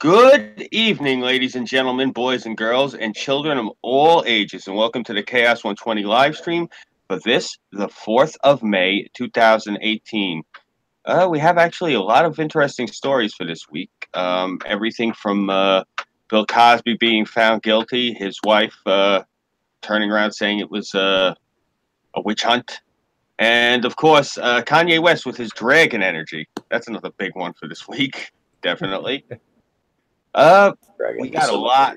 Good evening, ladies and gentlemen, boys and girls, and children of all ages, and welcome to the Chaos 120 live stream for this, the 4th of May, 2018. We have actually a lot of interesting stories for this week. Everything from Bill Cosby being found guilty, his wife turning around saying it was a witch hunt, and of course, Kanye West with his dragon energy. That's another big one for this week, definitely. We got a lot.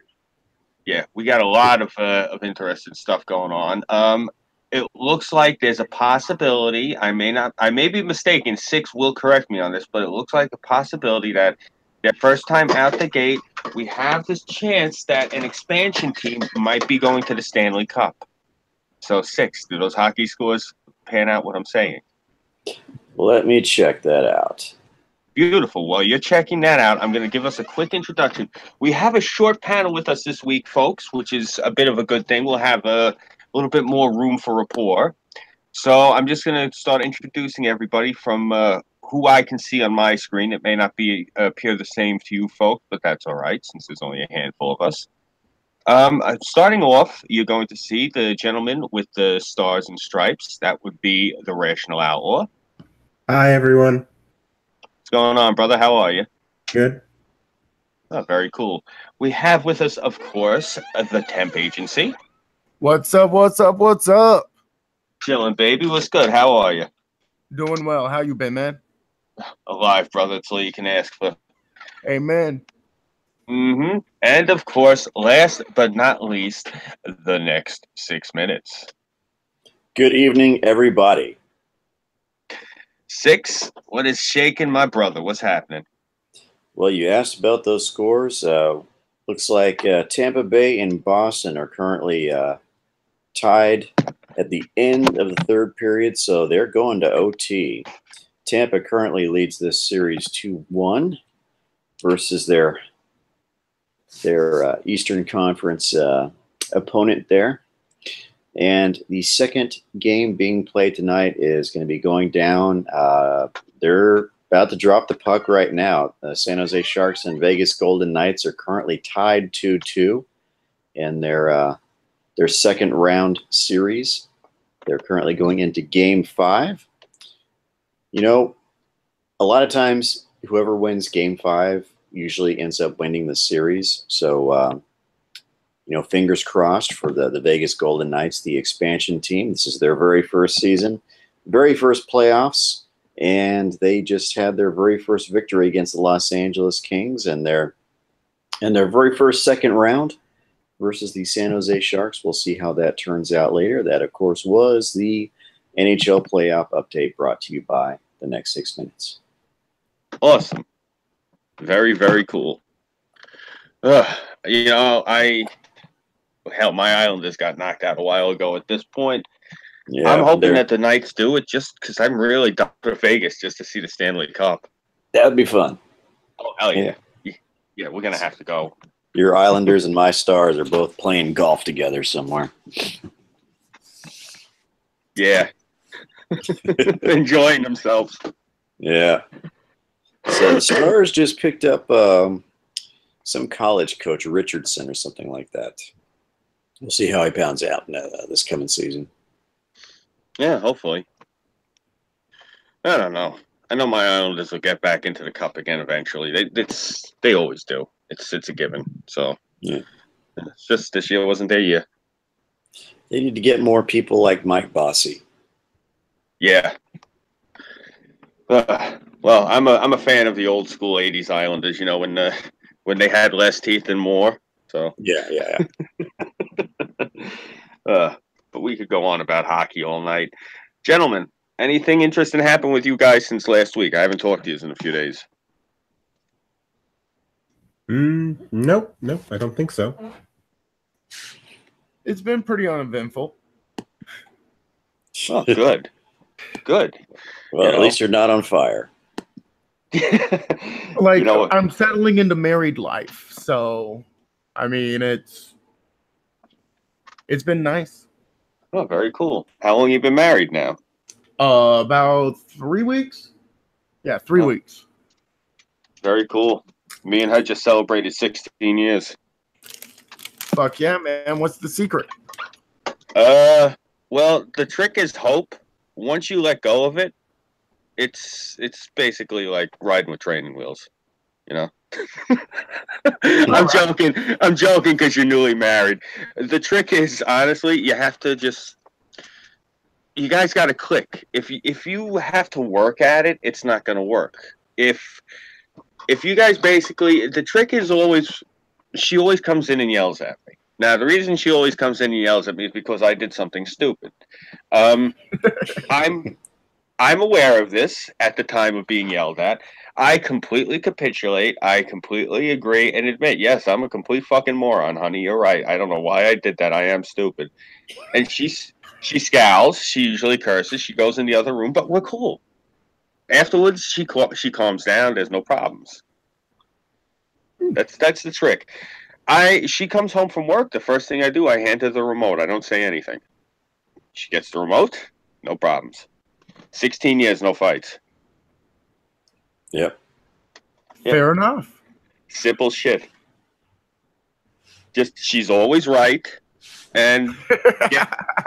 Yeah, we got a lot of interesting stuff going on. It looks like there's a possibility. I may be mistaken. Six will correct me on this, but it looks like a possibility that their first time out the gate, we have this chance that an expansion team might be going to the Stanley Cup. So six, do those hockey scores pan out what I'm saying? Let me check that out. Beautiful. While you're checking that out, I'm going to give us a quick introduction. We have a short panel with us this week, folks, which is a bit of a good thing. We'll have a little bit more room for rapport. So I'm just going to start introducing everybody from who I can see on my screen. It may not appear the same to you folks, but that's all right since there's only a handful of us. Starting off, you're going to see the gentleman with the stars and stripes. That would be the Rational Outlaw. Hi, everyone. What's going on, brother? How are you? Good. Oh, very cool. We have with us, of course, the Temp Agency. What's up? What's up? What's up? Chilling, baby. What's good? How are you? Doing well. How you been, man? Alive, brother. That's all you can ask for. Amen. And, of course, last but not least, the next 6 minutes. Good evening, everybody. Six, what is shaking, my brother? What's happening? Well, you asked about those scores. Looks like Tampa Bay and Boston are currently tied at the end of the third period, so they're going to OT. Tampa currently leads this series 2-1 versus their Eastern Conference opponent there. And the second game being played tonight is going to be going down. They're about to drop the puck right now. The San Jose Sharks and Vegas Golden Knights are currently tied 2-2 in their second round series. They're currently going into Game 5. You know, a lot of times whoever wins Game 5 usually ends up winning the series. So, fingers crossed for the Vegas Golden Knights, the expansion team. This is their very first season, very first playoffs, and they just had their very first victory against the Los Angeles Kings and their very first second round versus the San Jose Sharks. We'll see how that turns out later. That, of course, was the NHL playoff update brought to you by the next 6 minutes. Awesome. Very, very cool. Hell, my Islanders got knocked out a while ago at this point. Yeah, I'm hoping that the Knights do it just because I'm really down for Vegas just to see the Stanley Cup. That would be fun. Oh, hell yeah. Yeah, we're going to have to go. Your Islanders and my Stars are both playing golf together somewhere. Yeah. Enjoying themselves. Yeah. So the Stars just picked up some college coach, Richardson or something like that. We'll see how he pounds out this coming season. Yeah, hopefully. I don't know. I know my Islanders will get back into the cup again eventually. They always do. It's a given. So yeah, it's just this year wasn't their year. They need to get more people like Mike Bossy. Yeah. Well, I'm a fan of the old school '80s Islanders. You know, when they had less teeth and more. So yeah. But we could go on about hockey all night. Gentlemen, anything interesting happened with you guys since last week? I haven't talked to you in a few days. Nope, I don't think so. It's been pretty uneventful. Oh, good. Well, at least you're not on fire. I'm settling into married life, so I mean it's been nice. Oh, very cool. How long you been married now? About 3 weeks. Yeah, 3 weeks. Very cool. Me and her just celebrated 16 years. Fuck yeah, man. What's the secret? Well, the trick is hope. Once you let go of it, it's basically like riding with training wheels, you know. I'm joking. I'm joking because you're newly married. The trick is, honestly, you have to just. You guys got to click. If you have to work at it, it's not going to work. If you guys basically, the trick is always, she always comes in and yells at me. Now, the reason she always comes in and yells at me is because I did something stupid. I'm aware of this at the time of being yelled at. I completely capitulate. I completely agree and admit, yes, I'm a complete fucking moron, honey. You're right. I don't know why I did that. I am stupid. And she scowls. She usually curses. She goes in the other room, but we're cool. Afterwards, she calms down. There's no problems. That's the trick. She comes home from work. The first thing I do, I hand her the remote. I don't say anything. She gets the remote. No problems. 16 years, no fights. Yep. Fair enough. Simple shit. Just she's always right, and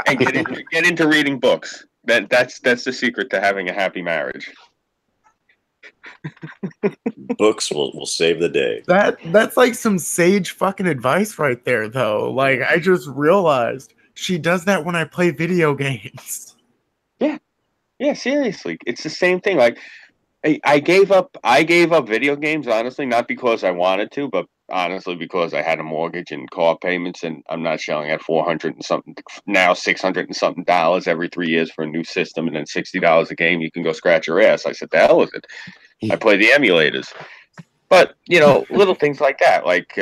get into reading books. That's the secret to having a happy marriage. Books will save the day. That's like some sage fucking advice right there, though. Like, I just realized she does that when I play video games. Yeah, seriously, it's the same thing. Like, I gave up video games, honestly, not because I wanted to, but honestly because I had a mortgage and car payments, and I'm not shelling at $400 and something, now $600 and something every 3 years for a new system, and then $60 a game. You can go scratch your ass. I said, the hell with it. I play the emulators. But, little things like that. Like,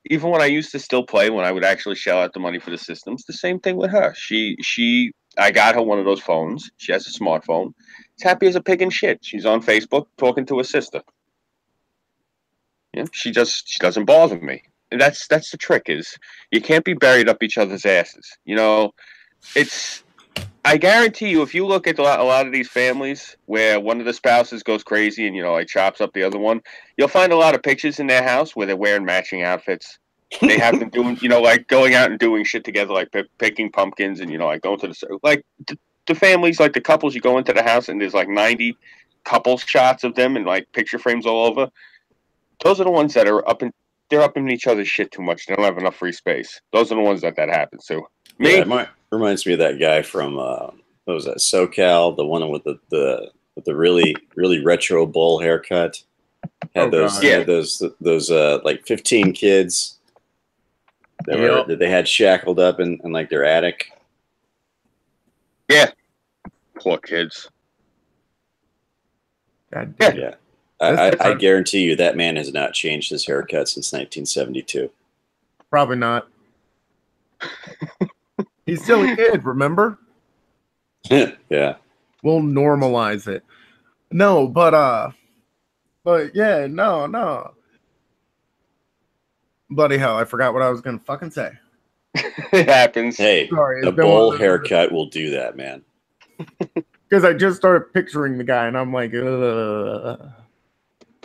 even when I used to still play, when I would actually shell out the money for the systems, the same thing with her. I got her one of those phones. She has a smartphone. She's happy as a pig in shit. She's on Facebook talking to her sister. Yeah, she doesn't bother me. And that's the trick, is you can't be buried up each other's asses. I guarantee you, if you look at a lot of these families where one of the spouses goes crazy and like chops up the other one, you'll find a lot of pictures in their house where they're wearing matching outfits. They have them doing, like going out and doing shit together, like picking pumpkins and like going to the families, like the couples. You go into the house and there's like 90 couple shots of them and like picture frames all over. Those are the ones that are they're up in each other's shit too much. They don't have enough free space. Those are the ones that happens to. Me, Yeah, it reminds me of that guy from what was that, SoCal, the one with the really really retro bowl haircut. Had those like 15 kids that they had shackled up in like their attic. Yeah, poor kids. Yeah. I guarantee you that man has not changed his haircut since 1972. Probably not. He's still a kid, remember? Yeah. We'll normalize it. No, but yeah, no. Bloody hell, I forgot what I was gonna fucking say. It happens. Hey, sorry, a bowl haircut will do that, man. Because I just started picturing the guy, and I'm like,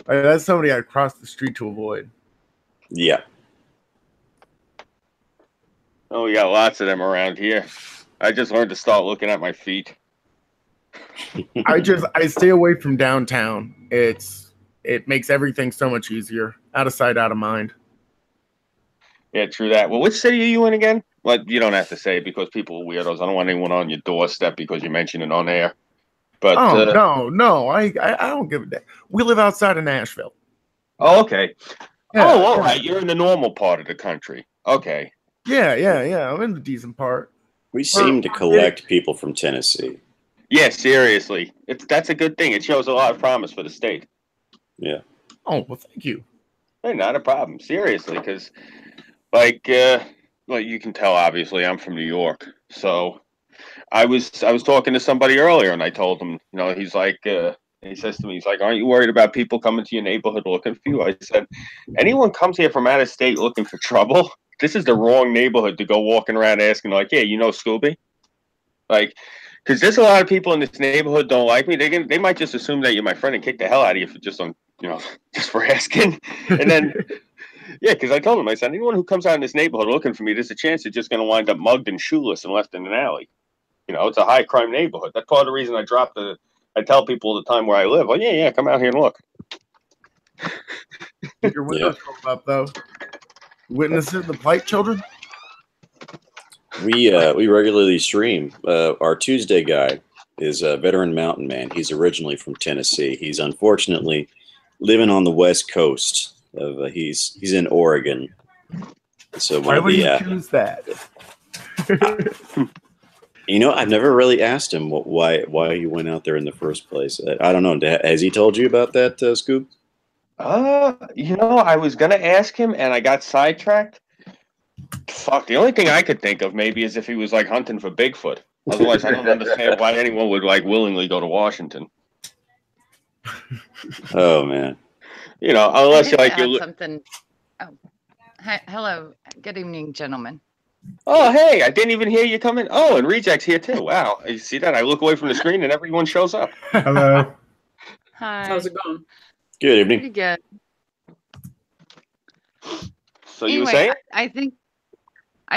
that's somebody I'd cross the street to avoid. Yeah. Oh, we got lots of them around here. I just learned to start looking at my feet. I stay away from downtown. It makes everything so much easier. Out of sight, out of mind. Yeah, true that. Well, which city are you in again? Well, you don't have to say it because people are weirdos. I don't want anyone on your doorstep because you mentioned it on air. But no, I don't give a damn. We live outside of Nashville. Oh, okay. Yeah, all right. You're in the normal part of the country. Okay. Yeah. I'm in the decent part. We seem to collect people from Tennessee. Yeah, seriously. That's a good thing. It shows a lot of promise for the state. Yeah. Oh, well, thank you. Hey, not a problem. Seriously, because like you can tell, obviously, I'm from New York. So I was talking to somebody earlier, and I told him, he's like, he says to me, he's like, aren't you worried about people coming to your neighborhood looking for you? I said, anyone comes here from out of state looking for trouble, this is the wrong neighborhood to go walking around asking, like, yeah, Scooby? Like, because there's a lot of people in this neighborhood don't like me. They might just assume that you're my friend and kick the hell out of you for just on You know, just for asking. And then, yeah, because I told him, I said, anyone who comes out in this neighborhood looking for me, there's a chance they're just going to wind up mugged and shoeless and left in an alley. You know, it's a high crime neighborhood. That's part of the reason I dropped the. I tell people all the time where I live. Oh, yeah, come out here and look. Keep your windows rolled up, though. Witnesses the plight, children. We regularly stream. Our Tuesday guy is a veteran mountain man. He's originally from Tennessee. He's unfortunately living on the West Coast. He's in Oregon. So why would you choose that? You know, I've never really asked him why he went out there in the first place. I don't know. Has he told you about that, Scoop? You know, I was gonna ask him, and I got sidetracked. Fuck, the only thing I could think of maybe is if he was like hunting for Bigfoot. Otherwise, I don't understand why anyone would like willingly go to Washington. Oh man, you know, unless you like you something. Oh, hi, hello, good evening, gentlemen. Oh, hey, I didn't even hear you coming. Oh, and Reject's here too. Wow, you see that? I look away from the screen and everyone shows up. Hello. Hi. How's it going? good evening. Pretty good. So you were saying? I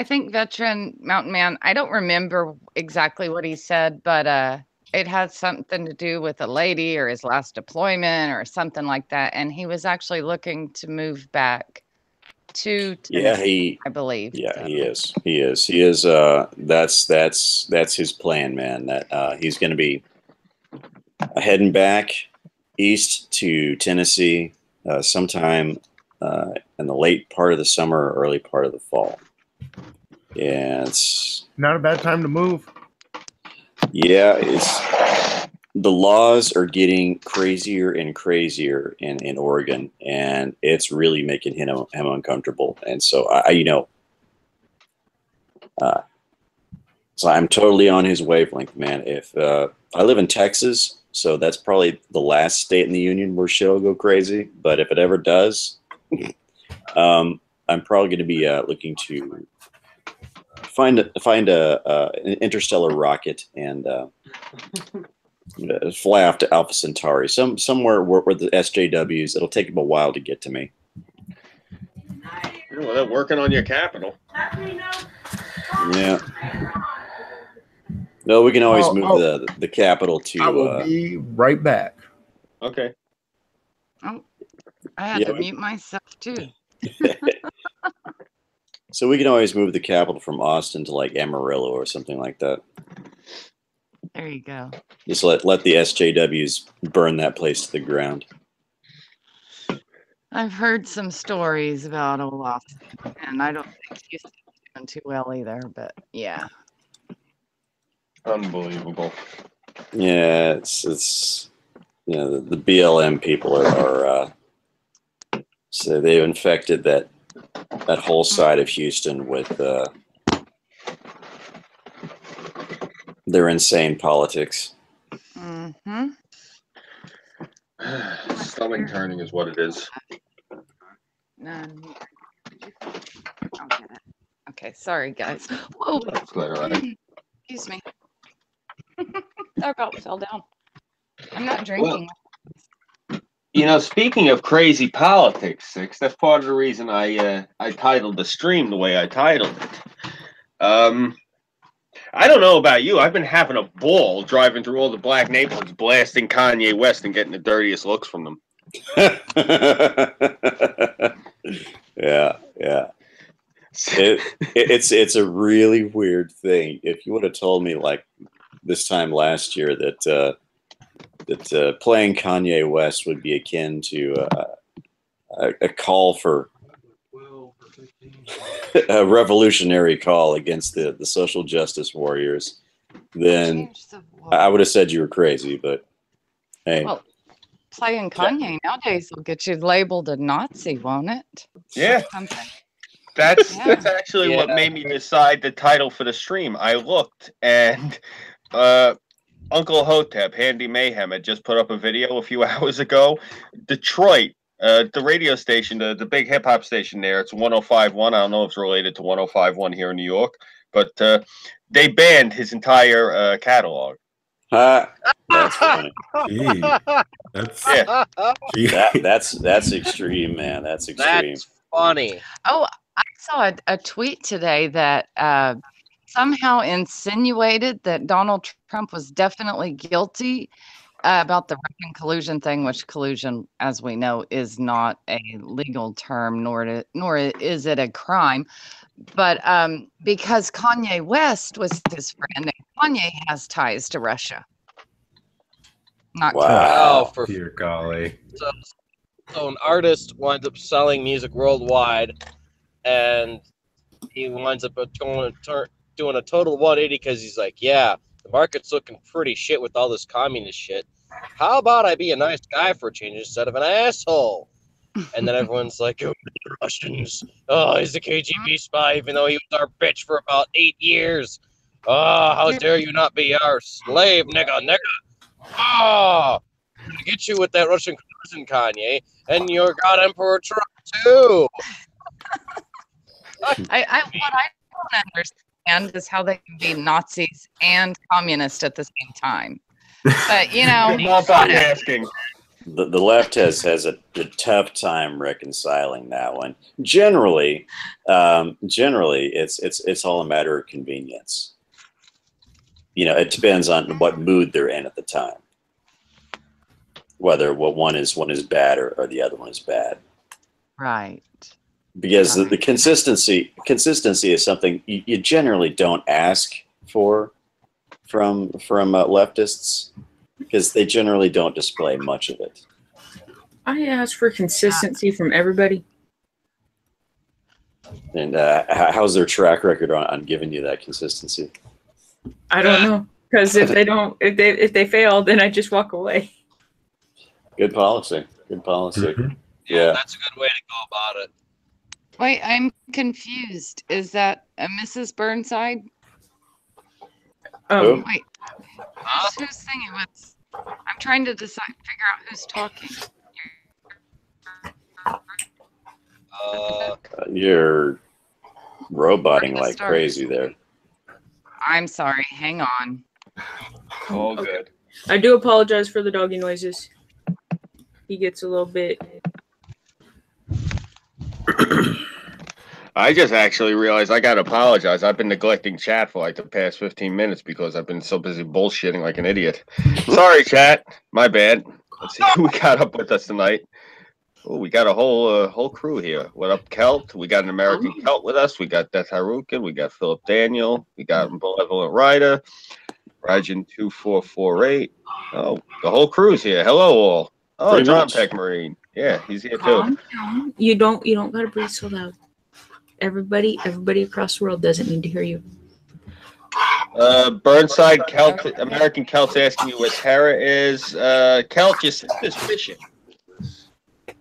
think veteran mountain man. I don't remember exactly what he said, but it had something to do with a lady or his last deployment or something like that. And he was actually looking to move back to Tennessee, I believe. Yeah, so. He is. That's his plan, man. That he's going to be heading back east to Tennessee sometime in the late part of the summer or early part of the fall. Yeah, it's not a bad time to move. Yeah, the laws are getting crazier and crazier in Oregon, and it's really making him uncomfortable. And so so I'm totally on his wavelength, man. If I live in Texas, so that's probably the last state in the union where shit will go crazy. But if it ever does, I'm probably going to be looking to find an interstellar rocket and fly off to Alpha Centauri, somewhere where the SJWs. It'll take them a while to get to me. Well, they're working on your capital. Yeah. No, we can always move the capital to. I will be right back. Okay. Oh, I had to mute myself too. So we can always move the capital from Austin to like Amarillo or something like that. There you go. Just let the SJWs burn that place to the ground. I've heard some stories about old Austin, and I don't think he's doing too well either. But yeah, unbelievable. Yeah, it's the BLM people are so they've infected that whole side of Houston with their insane politics. Mm-hmm. Stomach turning is what it is. I'll get it. Okay, sorry guys. Whoa. That's quite all right. Excuse me. That about fell down. I'm not drinking. Well, speaking of crazy politics, Six, that's part of the reason I titled the stream the way I titled it. I don't know about you. I've been having a ball driving through all the black neighborhoods, blasting Kanye West and getting the dirtiest looks from them. Yeah. It's a really weird thing. If you would have told me like this time last year that playing Kanye West would be akin to a call for a revolutionary call against the social justice warriors, then I would have said you were crazy. But hey, well, playing Kanye nowadays will get you labeled a Nazi, won't it? Yeah. That's actually what made me decide the title for the stream. I looked and Uncle Hotep, Handy Mayhem, had just put up a video a few hours ago. Detroit, the radio station, the big hip hop station there, it's 105.1. I don't know if it's related to 105.1 here in New York, but they banned his entire catalog. That's funny. Gee, that's Yeah. gee. That's extreme, man. That's extreme. That's funny. Oh, I saw a tweet today that somehow insinuated that Donald Trump was definitely guilty about the Russian collusion thing, which collusion, as we know, is not a legal term, nor is it a crime. But because Kanye West was his friend, and Kanye has ties to Russia. Not Wow. Oh, for Dear golly. so an artist winds up selling music worldwide, and he winds up doing a total 180 because he's like, yeah, the market's looking pretty shit with all this communist shit. How about I be a nice guy for a change instead of an asshole? And then everyone's like, oh, the Russians. Oh, he's a KGB spy, even though he was our bitch for about 8 years. Oh, how dare you not be our slave, nigga. Oh, I'm gonna get you with that Russian collusion, Kanye, and your God Emperor Trump too. what I don't understand is how they can be Nazis and communist at the same time. But you know, Multitasking. The left has a tough time reconciling that one. Generally, it's all a matter of convenience. You know, it depends on what mood they're in at the time, whether what one is bad or the other one is bad. right. Because the consistency is something you generally don't ask for from leftists, because they generally don't display much of it. I ask for consistency from everybody. And how's their track record on giving you that consistency? I don't know, because if they fail, then I just walk away. Good policy. Good policy. Mhm. Yeah. That's a good way to go about it. Wait, I'm confused. Is that a Mrs. Burnside? Who? Wait, who's singing? I'm trying to figure out who's talking. You're roboting Where to like start? crazy there. I'm sorry. Hang on. All Okay. good. I do apologize for the doggy noises. He gets a little bit. I just actually realized I gotta apologize. I've been neglecting chat for like the past 15 minutes because I've been so busy bullshitting like an idiot. Sorry, chat. My bad. Let's see who we got up with us tonight. Oh, we got a whole crew here. What up, Celt? We got an American Celt with us. We got Death Harukin. We got Philip Daniel. We got Malevolent Rider. Rajan 2448. Oh, the whole crew's here. Hello, all. Oh, Pretty John much. Peck Marine. Yeah, he's here too. Calm down. You don't gotta breathe so loud. Everybody across the world doesn't need to hear you. Burnside Celt, American Celt's asking you where Tara is. Celt, your sister's fishing.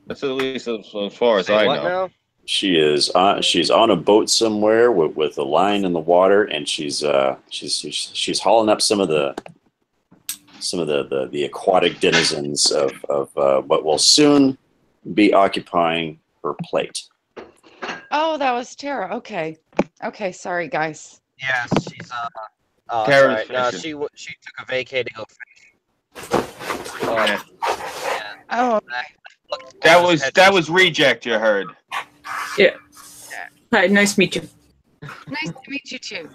That's at least as far as I What know. now? She's on a boat somewhere with a line in the water, and she's hauling up some of the aquatic denizens of what will soon be occupying her plate. Oh, that was Tara. Okay. Okay. Sorry, guys. Yes, she's oh, Tara's sorry. No, fishing. she took a vacay to go fish. Yeah. Oh, That was reject. You heard. Hi, nice to meet you. nice to meet you too.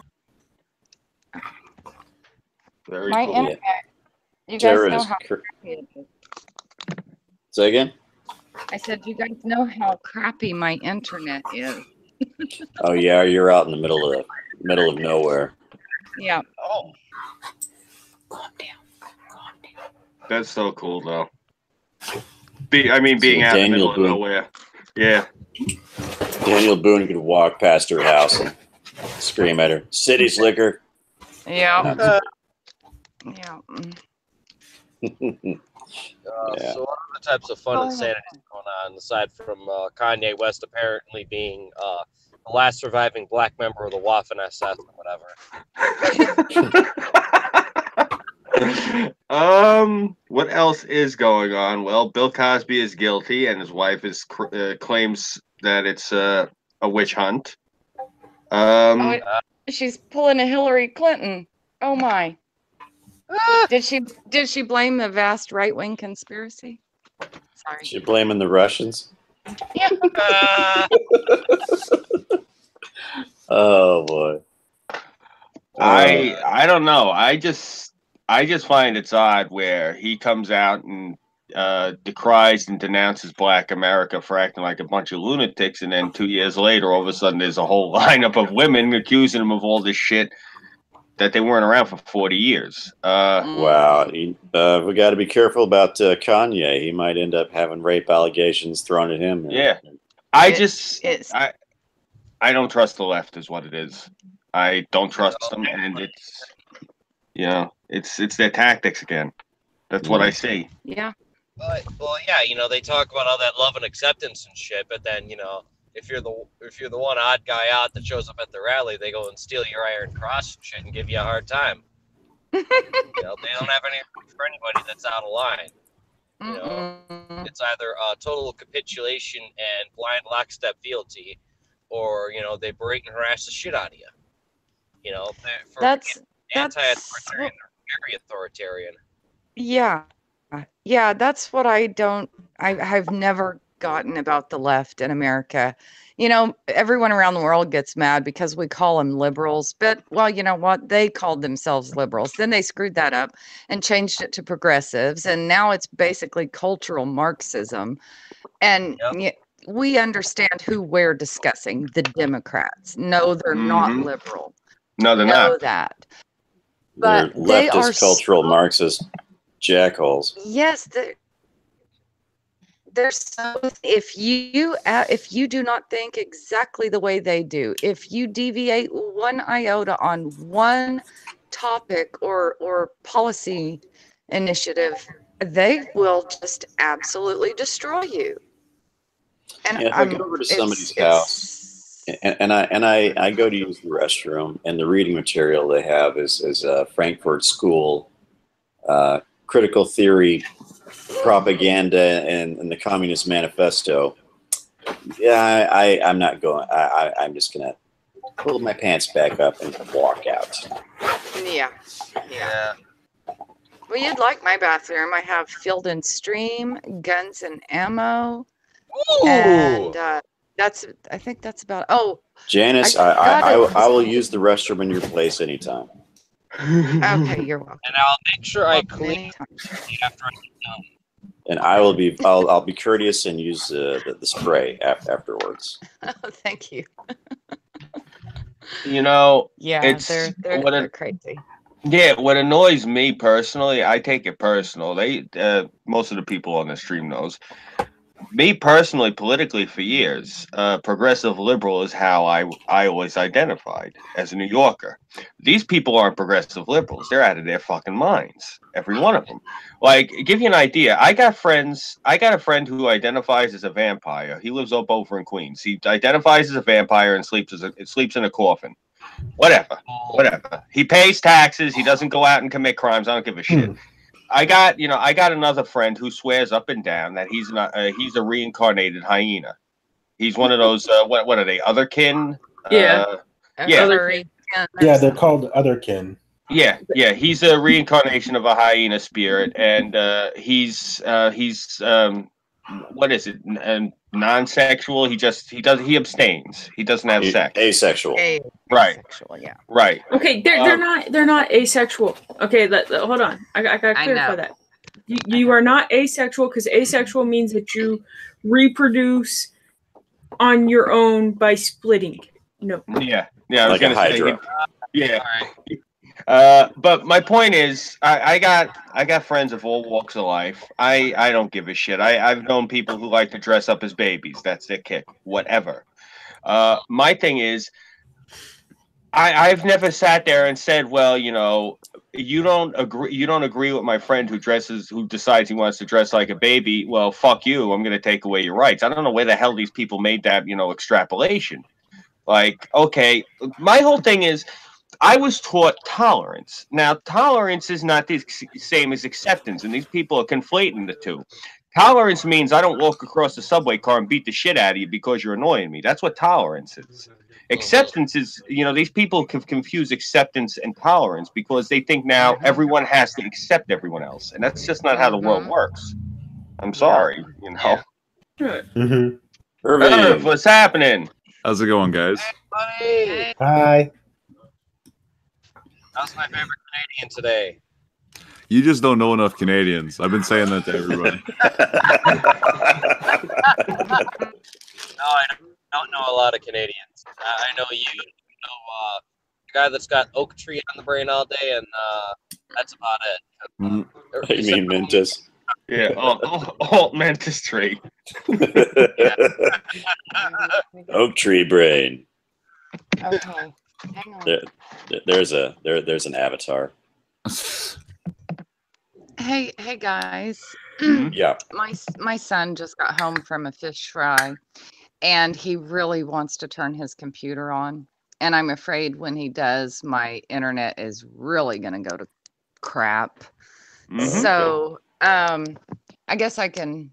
Very My cool. internet. You guys Tara know is how cr- crappy it is. Say again? I said, you guys know how crappy my internet is. Oh yeah, you're out in the middle of nowhere. Yeah. Oh. That's so cool, though. Being out in the Daniel middle of Boone. nowhere. Yeah. Daniel Boone could walk past her house and scream at her, "City slicker!" Yeah. Yeah. Yeah. So what other types of fun insanity is going on aside from Kanye West apparently being the last surviving black member of the Waffen SS or whatever? What else is going on? Well, Bill Cosby is guilty, and his wife claims that it's a witch hunt. She's pulling a Hillary Clinton. Oh my. Did she blame the vast right-wing conspiracy? Sorry. She blaming the Russians? Yeah. Oh boy. I don't know. I just find it's odd where he comes out and decries and denounces Black America for acting like a bunch of lunatics, and then 2 years later, all of a sudden, there's a whole lineup of women accusing him of all this shit that they weren't around for 40 years. Wow. We got to be careful about Kanye. He might end up having rape allegations thrown at him. Yeah. I don't trust the left is what it is. I don't trust them, and it's, you know, it's their tactics again. That's what I see. Yeah. Well, yeah, you know, they talk about all that love and acceptance and shit, but then, you know, if you're the one odd guy out that shows up at the rally, they go and steal your Iron Cross and shit and give you a hard time. You know, they don't have any for anybody that's out of line. You know, it's either a total capitulation and blind lockstep fealty, or, you know, they berate and harass the shit out of you. You know, that's anti-authoritarian or very authoritarian. Yeah. Yeah, that's what I've never gotten about the left in America. You know, everyone around the world gets mad because we call them liberals, but, well, you know what? They called themselves liberals. Then they screwed that up and changed it to progressives, and now it's basically cultural Marxism. And we understand who we're discussing, the Democrats. No, they're not liberal. No, they're know not. That. They're But they are leftist cultural Marxist jackholes. Yes, they're so. If you do not think exactly the way they do, if you deviate one iota on one topic or policy initiative, they will just absolutely destroy you. And if I go over to somebody's house and I go to use the restroom, and the reading material they have is Frankfurt School critical theory propaganda and the Communist Manifesto. Yeah, I'm not going. I'm just gonna pull my pants back up and walk out. Yeah. Well, you'd like my bathroom. I have Field and Stream, guns and ammo. Ooh. And I think that's about. Oh, Janice, I will use the restroom in your place anytime. Okay, you're welcome. And I'll make sure I clean after I get done. And I'll be courteous and use the spray afterwards. Oh, thank you. You know, yeah, they're crazy. Yeah, what annoys me personally, I take it personal. Most of the people on the stream knows. Me personally, politically, for years, progressive liberal is how I always identified as a New Yorker. These people aren't progressive liberals. They're out of their fucking minds. Every one of them. Like, give you an idea. I got a friend who identifies as a vampire. He lives up over in Queens. He identifies as a vampire and sleeps in a coffin. Whatever. He pays taxes. He doesn't go out and commit crimes. I don't give a shit. I got another friend who swears up and down that he's a reincarnated hyena. He's one of those what are they, otherkin? Yeah. Yeah, they're called otherkin. Yeah, he's a reincarnation of a hyena spirit, and he's what is it? Non-sexual. He abstains. He doesn't have sex. Asexual. Right. Asexual, yeah. Right. Okay, they're not asexual. Okay, hold on. I gotta clarify that. You are not asexual, because asexual means that you reproduce on your own by splitting. No. Yeah. I was like gonna a hydra. Yeah. But my point is, I got friends of all walks of life. I don't give a shit. I've known people who like to dress up as babies. That's their kick. Whatever. My thing is, I've never sat there and said, well, you know, you don't agree with my friend who decides he wants to dress like a baby. Well, fuck you. I'm going to take away your rights. I don't know where the hell these people made that, extrapolation. Like, okay, my whole thing is, I was taught tolerance. Now, tolerance is not the same as acceptance, and these people are conflating the two. Tolerance means I don't walk across the subway car and beat the shit out of you because you're annoying me. That's what tolerance is. Acceptance is, these people confuse acceptance and tolerance because they think now everyone has to accept everyone else. And that's just not how the world works. I'm sorry, Irv, what's happening? How's it going, guys? Hey, Hi. how's my favorite Canadian today? You just don't know enough Canadians. I've been saying that to everybody. No, I don't know a lot of Canadians. I know you. The guy that's got oak tree on the brain all day, and that's about it. You mean Mentis? Yeah, alt Mentis tree. Oak tree brain. Okay, hang on. There's an avatar. Hey guys. Yeah. My son just got home from a fish fry, and he really wants to turn his computer on. And I'm afraid when he does, my internet is really going to go to crap. So I guess I can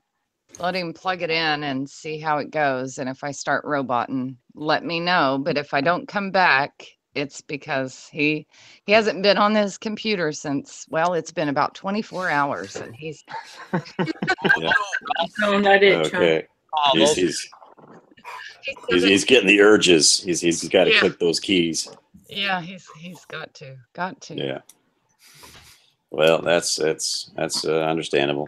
let him plug it in and see how it goes. And if I start roboting, let me know. But if I don't come back, it's because he hasn't been on his computer since, well, it's been about 24 hours, and he's No, not it. Okay. He's getting the urges. He's got to click those keys. Yeah, he's got to. Yeah. Well, that's understandable.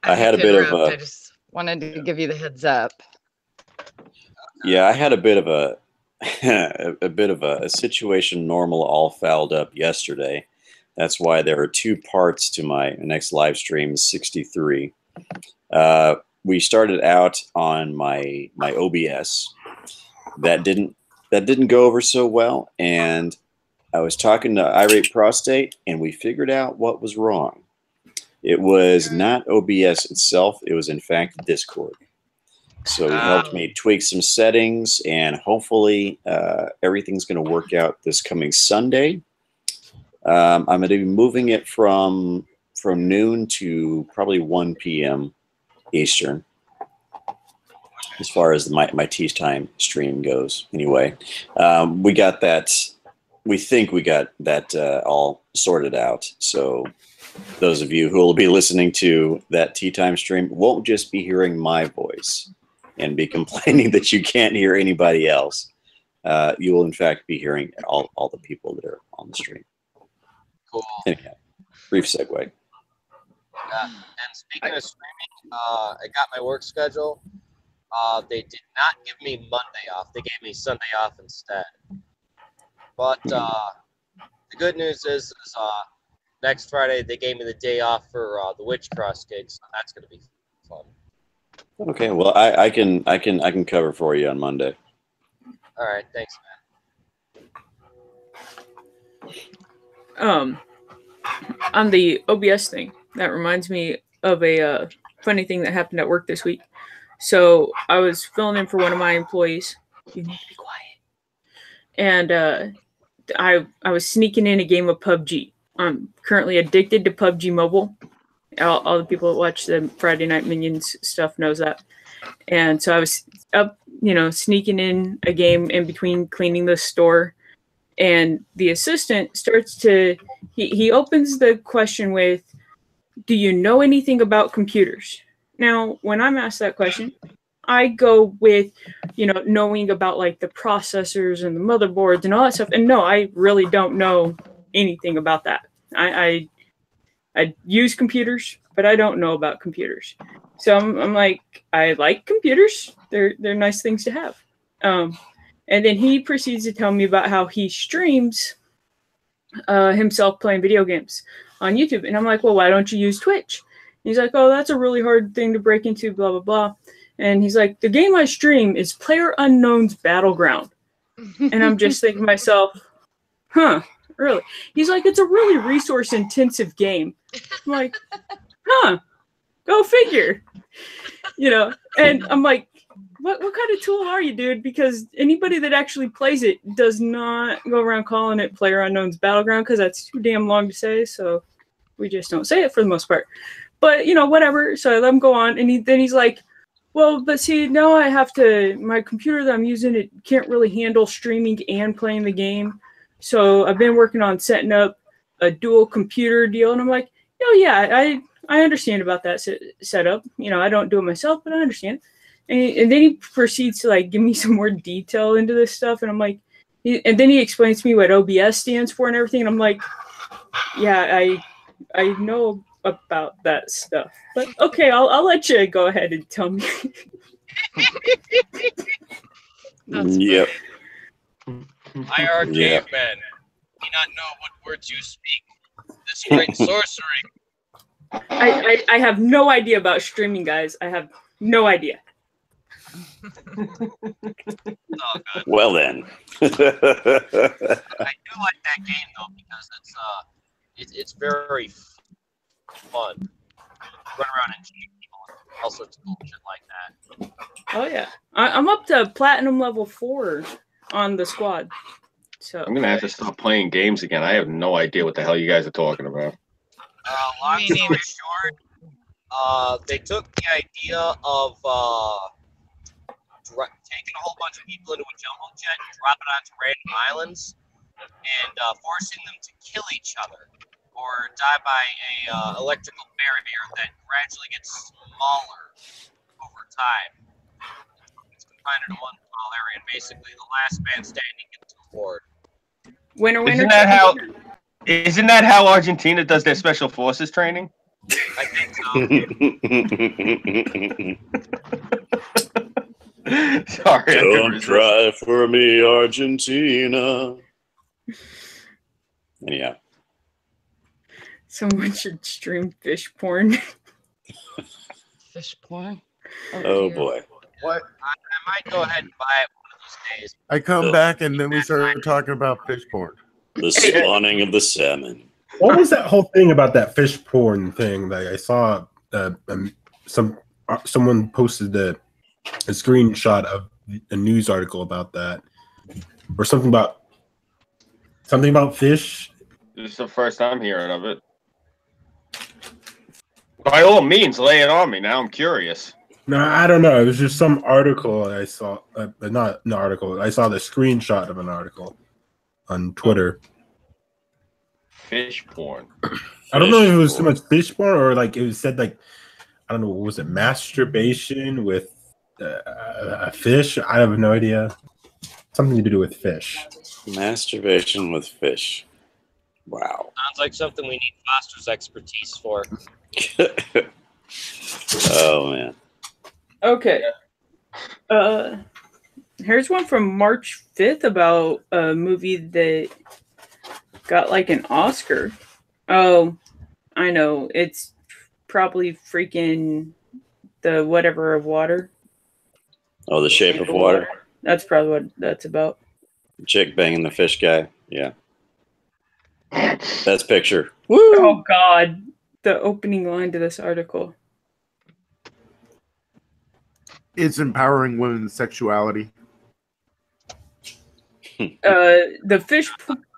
I had a bit of I just wanted to give you the heads up. Yeah, I had a bit of a a situation normal all fouled up yesterday. That's why there are two parts to my next live stream, 63. We started out on my OBS. That didn't go over so well, and I was talking to Irate Prostate, and we figured out what was wrong. It was not OBS itself. It was, in fact, Discord. So he helped me tweak some settings, and hopefully everything's going to work out this coming Sunday. I'm going to be moving it from noon to probably 1 p.m. Eastern, as far as my tea time stream goes. Anyway, we got that. We think we got that all sorted out. So those of you who will be listening to that tea time stream won't just be hearing my voice and be complaining that you can't hear anybody else. You will, in fact, be hearing all the people that are on the stream. Cool. Anyhow, brief segue. And speaking of streaming, I got my work schedule. They did not give me Monday off. They gave me Sunday off instead. But the good news is next Friday they gave me the day off for the Witch Cross gig, so that's going to be fun. Okay, well, I can cover for you on Monday. All right, thanks, man. On the OBS thing, that reminds me of a funny thing that happened at work this week. So I was filling in for one of my employees. You need to be quiet. And I was sneaking in a game of PUBG. I'm currently addicted to PUBG Mobile. All the people that watch the Friday Night Minions stuff knows that. And so I was up, sneaking in a game in between cleaning the store. And the assistant starts to, he opens the question with, do you know anything about computers? Now, when I'm asked that question, I go with, knowing about like the processors and the motherboards and all that stuff. And no, I really don't know anything about that. I use computers, but I don't know about computers. So I'm like, I like computers. They're nice things to have. And then he proceeds to tell me about how he streams himself playing video games on YouTube. And I'm like, well, why don't you use Twitch? And he's like, oh, that's a really hard thing to break into, blah, blah, blah. And he's like, the game I stream is PlayerUnknown's Battleground. And I'm just thinking to myself, huh, really? He's like, it's a really resource-intensive game. I'm like, huh, go figure. And I'm like, what kind of tool are you, dude? Because anybody that actually plays it does not go around calling it PlayerUnknown's Battleground because that's too damn long to say, so we just don't say it for the most part. But whatever. So I let him go on, and then he's like, well, but see, now I have to. My computer that I'm using, it can't really handle streaming and playing the game. So I've been working on setting up a dual computer deal, and I'm like, yeah, I understand about that setup. I don't do it myself, but I understand. And then he proceeds to like give me some more detail into this stuff, and I'm like, and then he explains to me what OBS stands for and everything, and I'm like, yeah, I know about that stuff, but okay, I'll let you go ahead and tell me. Yep. I are cavemen. Do not know what words you speak. This great sorcery. I have no idea about streaming, guys. I have no idea. Oh, good. Well then. I do like that game though because it's very fun. Run around and shoot people, and all sorts of cool shit like that. Oh yeah, I'm up to platinum level 4 on the squad. So I'm gonna have to stop playing games again. I have no idea what the hell you guys are talking about. Long story short, they took the idea of taking a whole bunch of people into a jumbo jet and dropping onto random islands and forcing them to kill each other or die by a electrical barrier that gradually gets smaller over time. It's confined to one small area, and basically the last man standing gets the award. Winner. Isn't that how Argentina does their special forces training? I think so. Sorry. Don't cry for me, Argentina. Anyhow. Someone should stream fish porn. Fish porn? Oh boy. What? I might go ahead and buy it one of these days. I come back and then we started talking about fish porn. The spawning of the salmon. What was that whole thing about that fish porn thing? Like I saw someone posted a screenshot of a news article about that, or something about fish. This is the first I'm hearing of it. By all means, lay it on me. Now I'm curious. No, I don't know. It was just some article I saw. Not an article. I saw the screenshot of an article on Twitter. Fish porn. I don't know if it was so much fish porn or like it was said like I don't know. What was it? Masturbation with a fish? I have no idea. Something to do with fish. Masturbation with fish. Wow. Sounds like something we need Foster's expertise for. Oh man. Okay. Here's one from March 5th about a movie that got like an Oscar. Oh, I know. It's probably freaking the whatever of water. Oh, The Shape of Water. That's probably what that's about. Chick banging the fish guy. Yeah. That's picture. Woo! Oh God. The opening line to this article. It's empowering women's sexuality. The fish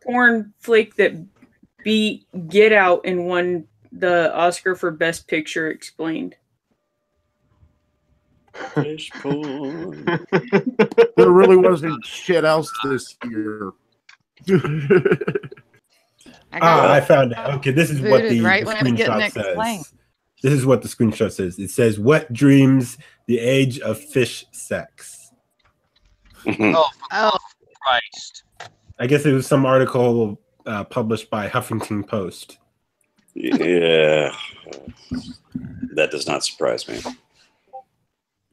porn flick that beat Get Out and won the Oscar for Best Picture explained. Fish porn. There really wasn't shit else this year. I found it. Okay, this is what the screenshot says. Explained. This is what the screenshot says. It says, "What dreams the age of fish sex?" Oh Christ! I guess it was some article published by Huffington Post. Yeah, that does not surprise me. If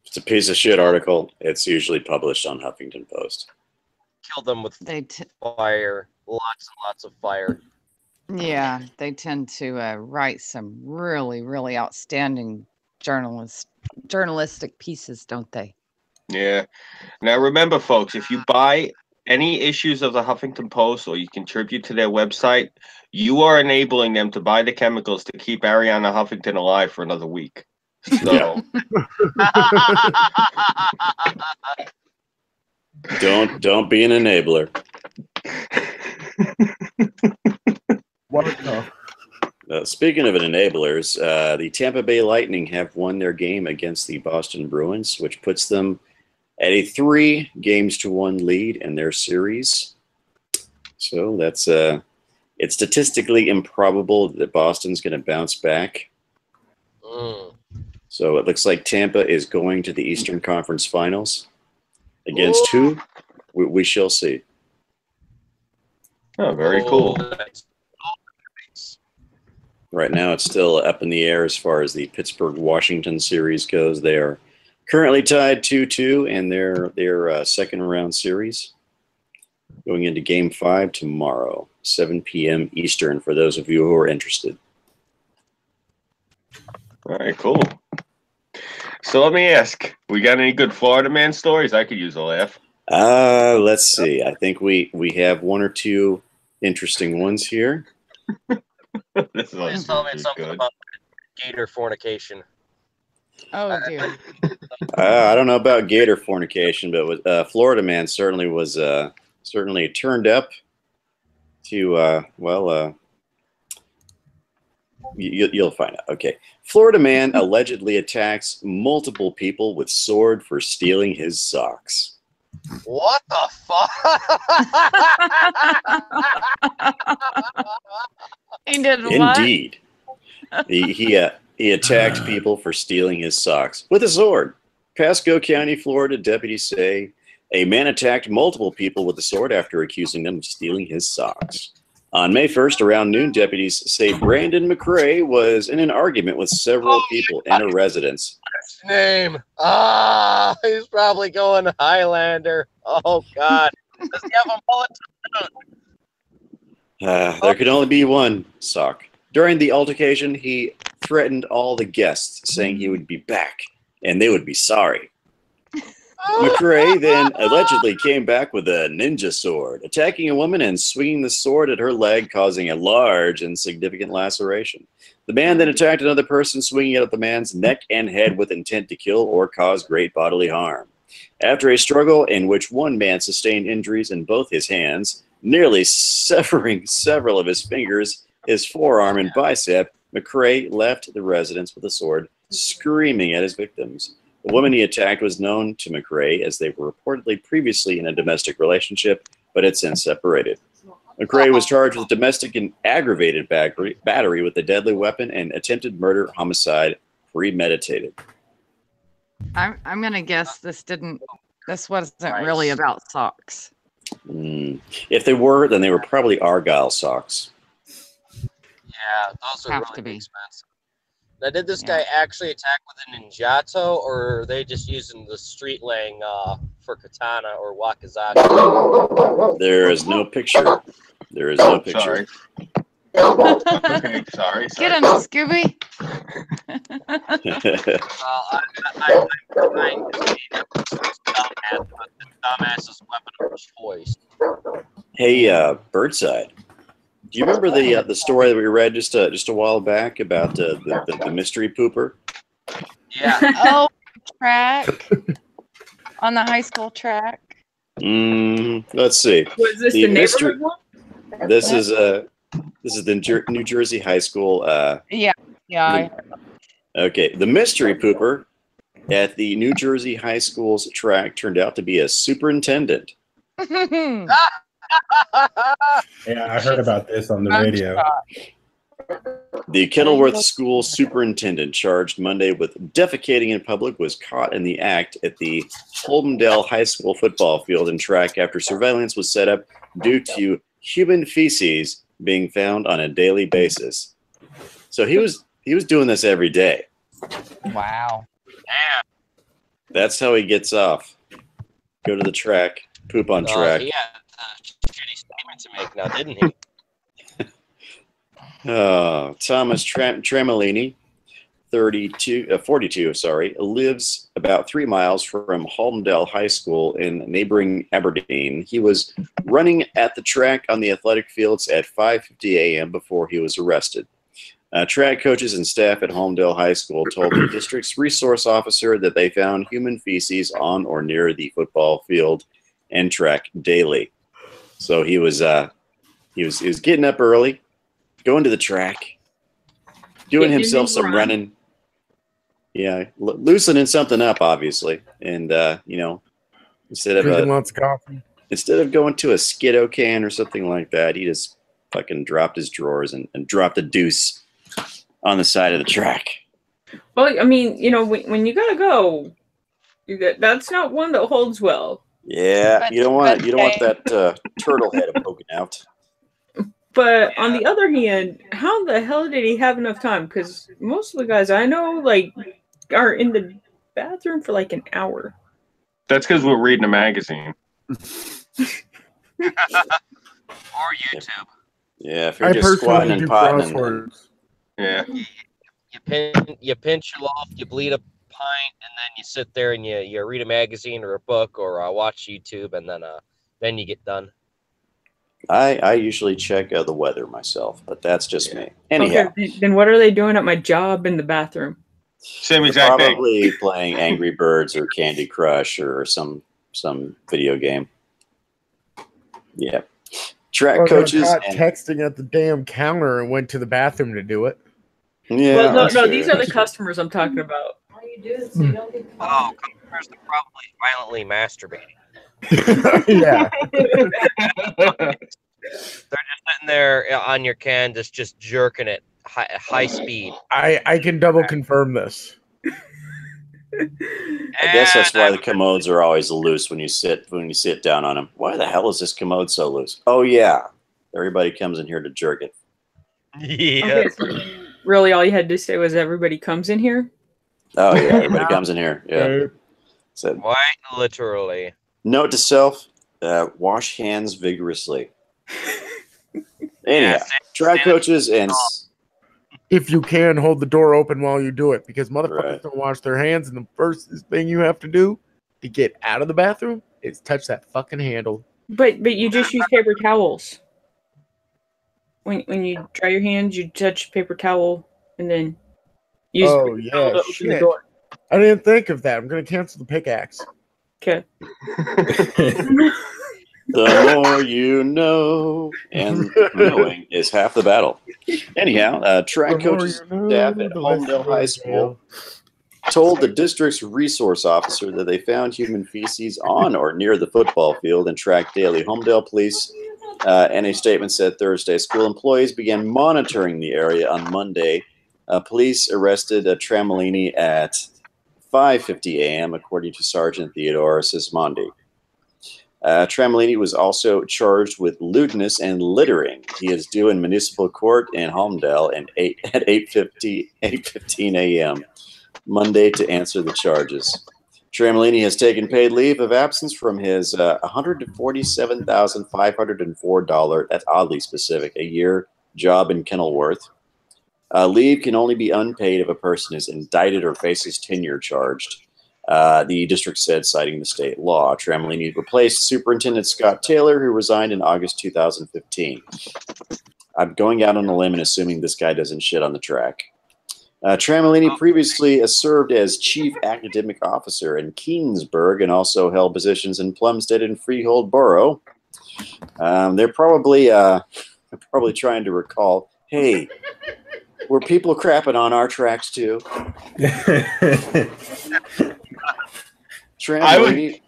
it's a piece of shit article, it's usually published on Huffington Post. Kill them with fire. Lots and lots of fire. Yeah, they tend to write some really, really outstanding journalistic pieces, don't they? Yeah. Now remember, folks, if you buy any issues of the Huffington Post or you contribute to their website, you are enabling them to buy the chemicals to keep Ariana Huffington alive for another week. So Don't be an enabler. What the? Speaking of enablers, the Tampa Bay Lightning have won their game against the Boston Bruins, which puts them at a 3-1 lead in their series. So that's it's statistically improbable that Boston's going to bounce back. So it looks like Tampa is going to the Eastern Conference Finals. Against who? We shall see. Oh, very cool. Right now, it's still up in the air as far as the Pittsburgh-Washington series goes. They are currently tied 2-2 in their second-round series, going into Game 5 tomorrow, 7 p.m. Eastern, for those of you who are interested. All right, cool. So let me ask, we got any good Florida man stories? I could use a laugh. Let's see. I think we have one or two interesting ones here. This is Please tell me something good. about gator fornication. Oh, dear. I don't know about gator fornication, but Florida man certainly was certainly turned up to you'll find out. Okay, Florida man allegedly attacks multiple people with sword for stealing his socks. What the fuck? He did what? Indeed. He attacked people for stealing his socks with a sword. Pasco County, Florida deputies say a man attacked multiple people with a sword after accusing them of stealing his socks. On May 1st, around noon, deputies say Brandon McRae was in an argument with several people in a residence. Name. He's probably going Highlander. Oh, God. Does he have a mullet? There could only be one sock. During the altercation, he threatened all the guests, saying he would be back and they would be sorry. McRae then allegedly came back with a ninja sword, attacking a woman and swinging the sword at her leg, causing a large and significant laceration. The man then attacked another person, swinging it at the man's neck and head with intent to kill or cause great bodily harm. After a struggle in which one man sustained injuries in both his hands, nearly severing several of his fingers, his forearm, and bicep, McRae left the residence with a sword, screaming at his victims. The woman he attacked was known to McRae, as they were reportedly previously in a domestic relationship, but had since separated. McRae was charged with domestic and aggravated battery with a deadly weapon and attempted murder, homicide, premeditated. I'm gonna guess this wasn't really about socks. If they were, then they were probably Argyle socks. Yeah, those are Have really to be. expensive. Now, did this guy actually attack with a ninjato, or are they just using the street lang for katana or wakizaki? There is no picture. There is no picture. Sorry. Okay, sorry. Get him, Scooby. I dumbass's weapon of choice. Hey, Burnside. Do you remember the story that we read just a while back about the mystery pooper? Yeah. Oh, track on the high school track. Let's see. Was this the neighborhood one? This is the New Jersey high school. Yeah. Okay, the mystery pooper at the New Jersey high school's track turned out to be a superintendent. Yeah, I heard about this on the radio. The Kenilworth School superintendent, charged Monday with defecating in public, was caught in the act at the Holmdel High School football field and track after surveillance was set up due to human feces being found on a daily basis. So he was doing this every day. Wow. That's how he gets off. Go to the track, poop on track. He had a shitty statement to make now, didn't he? Thomas Tremolini, 42, lives about 3 miles from Holmdel High School in neighboring Aberdeen. He was running at the track on the athletic fields at 5:50 a.m. before he was arrested. Track coaches and staff at Holmdel High School told the district's resource officer that they found human feces on or near the football field and track daily. So he was getting up early, going to the track, doing himself some running. Yeah, loosening something up, obviously, and you know, drinking lots of coffee. Instead of going to a Skiddo can or something like that, he just fucking dropped his drawers and dropped a deuce on the side of the track. Well, I mean, you know, when you gotta go, that's not one that holds well. Yeah, you don't want that turtle head poking out. But on the other hand, how the hell did he have enough time? Because most of the guys I know, like, are in the bathroom for like an hour. That's because we're reading a magazine. Or YouTube. Yeah, if you're just squatting and potting. Yeah. You pinch your loaf, you bleed a pint, and then you sit there and you read a magazine or a book or watch YouTube, and then you get done. I usually check the weather myself, but that's just me. Anyhow. Okay, then what are they doing at my job in the bathroom? Same exact thing. Probably playing Angry Birds or Candy Crush or some video game. Yeah. Track coaches texting at the damn counter and went to the bathroom to do it. Yeah. Well, no, these are the customers I'm talking about. All you do is you don't get customers are probably violently masturbating. Yeah. They're just sitting there on your can, just jerking it high speed. I can double confirm this. I guess that's why the commodes are always loose when you sit down on them. Why the hell is this commode so loose? Oh yeah, everybody comes in here to jerk it. Yeah. Okay, so really, all you had to say was everybody comes in here. Oh yeah, everybody comes in here. Yeah. So, quite literally. Note to self: wash hands vigorously. Anyhow, track coaches and. If you can, hold the door open while you do it, because motherfuckers don't wash their hands, and the first thing you have to do to get out of the bathroom is touch that fucking handle. But you just use paper towels. When you dry your hands, you touch paper towel and then use paper towel to open the door. I didn't think of that. I'm gonna cancel the pickaxe. Okay. The more you know, and knowing is half the battle. Anyhow, track coaches staff at Homedale High School told the district's resource officer that they found human feces on or near the football field and tracked daily. Homedale police, in a statement, said Thursday school employees began monitoring the area on Monday. Police arrested Tramolini at 5:50 a.m., according to Sergeant Theodore Sismondi. Tramolini was also charged with lewdness and littering. He is due in municipal court in Homedale at 8:15 a.m. Monday to answer the charges. Tramolini has taken paid leave of absence from his $147,504, that's oddly specific, a year job in Kenilworth. Leave can only be unpaid if a person is indicted or faces tenure charged. The district said, citing the state law. Tramolini replaced Superintendent Scott Taylor, who resigned in August 2015. I'm going out on a limb and assuming this guy doesn't shit on the track. Tramolini previously served as chief academic officer in Keensburg and also held positions in Plumstead and Freehold Borough. They're probably trying to recall, hey, were people crapping on our tracks too? Tramolini,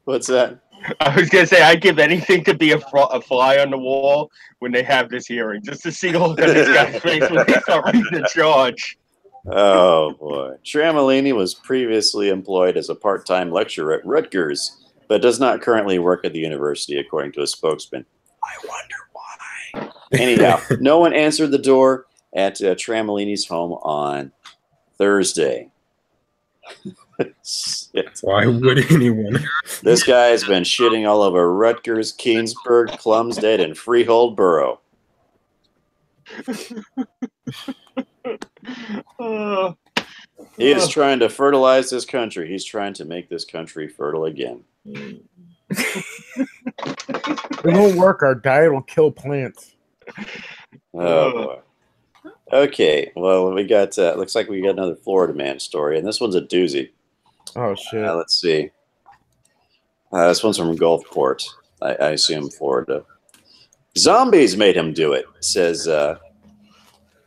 what's that? I was gonna say I'd give anything to be a fly on the wall when they have this hearing, just to see the look on this guy's face when they start reading the charge. Oh boy! Tramolini was previously employed as a part-time lecturer at Rutgers, but does not currently work at the university, according to a spokesman. I wonder why. Anyhow, no one answered the door at Tramolini's home on Thursday. Why would anyone? This guy has been shitting all over Rutgers, Keensburg, Plumstead, and Freehold Borough. He is trying to fertilize this country. He's trying to make this country fertile again. It won't work. Our diet will kill plants. Oh boy. Okay, well, we got, looks like we got another Florida man story, and this one's a doozy. Oh, shit. Let's see. This one's from Gulfport, I assume Florida. Zombies made him do it, says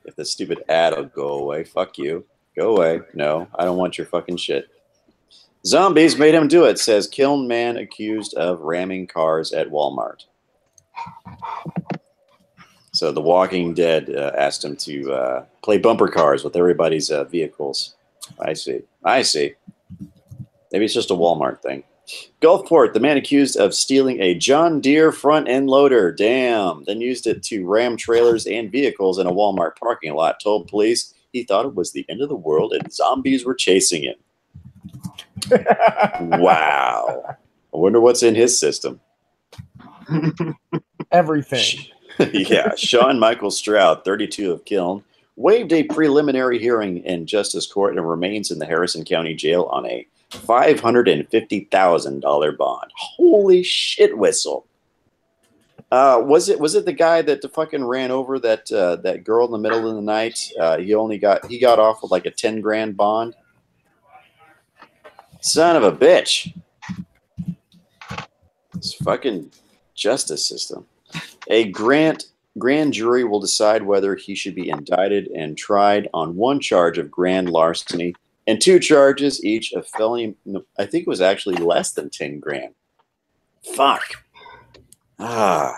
If the stupid ad will go away, fuck you. Go away. No, I don't want your fucking shit. Zombies made him do it, says kiln man accused of ramming cars at Walmart. So The Walking Dead asked him to play bumper cars with everybody's vehicles. I see. I see. Maybe it's just a Walmart thing. Gulfport, the man accused of stealing a John Deere front end loader. Damn. Then used it to ram trailers and vehicles in a Walmart parking lot. Told police he thought it was the end of the world and zombies were chasing him. Wow. I wonder what's in his system. Everything. Yeah. Sean Michael Stroud, 32 of Kiln, waived a preliminary hearing in Justice Court and remains in the Harrison County Jail on a $550,000 bond. Holy shit whistle. Was it the guy that fucking ran over that that girl in the middle of the night? He got off with like a 10 grand bond. Son of a bitch. This fucking justice system. A grand jury will decide whether he should be indicted and tried on one charge of grand larceny and 2 charges each of felony. I think it was actually less than 10 grand. Fuck. A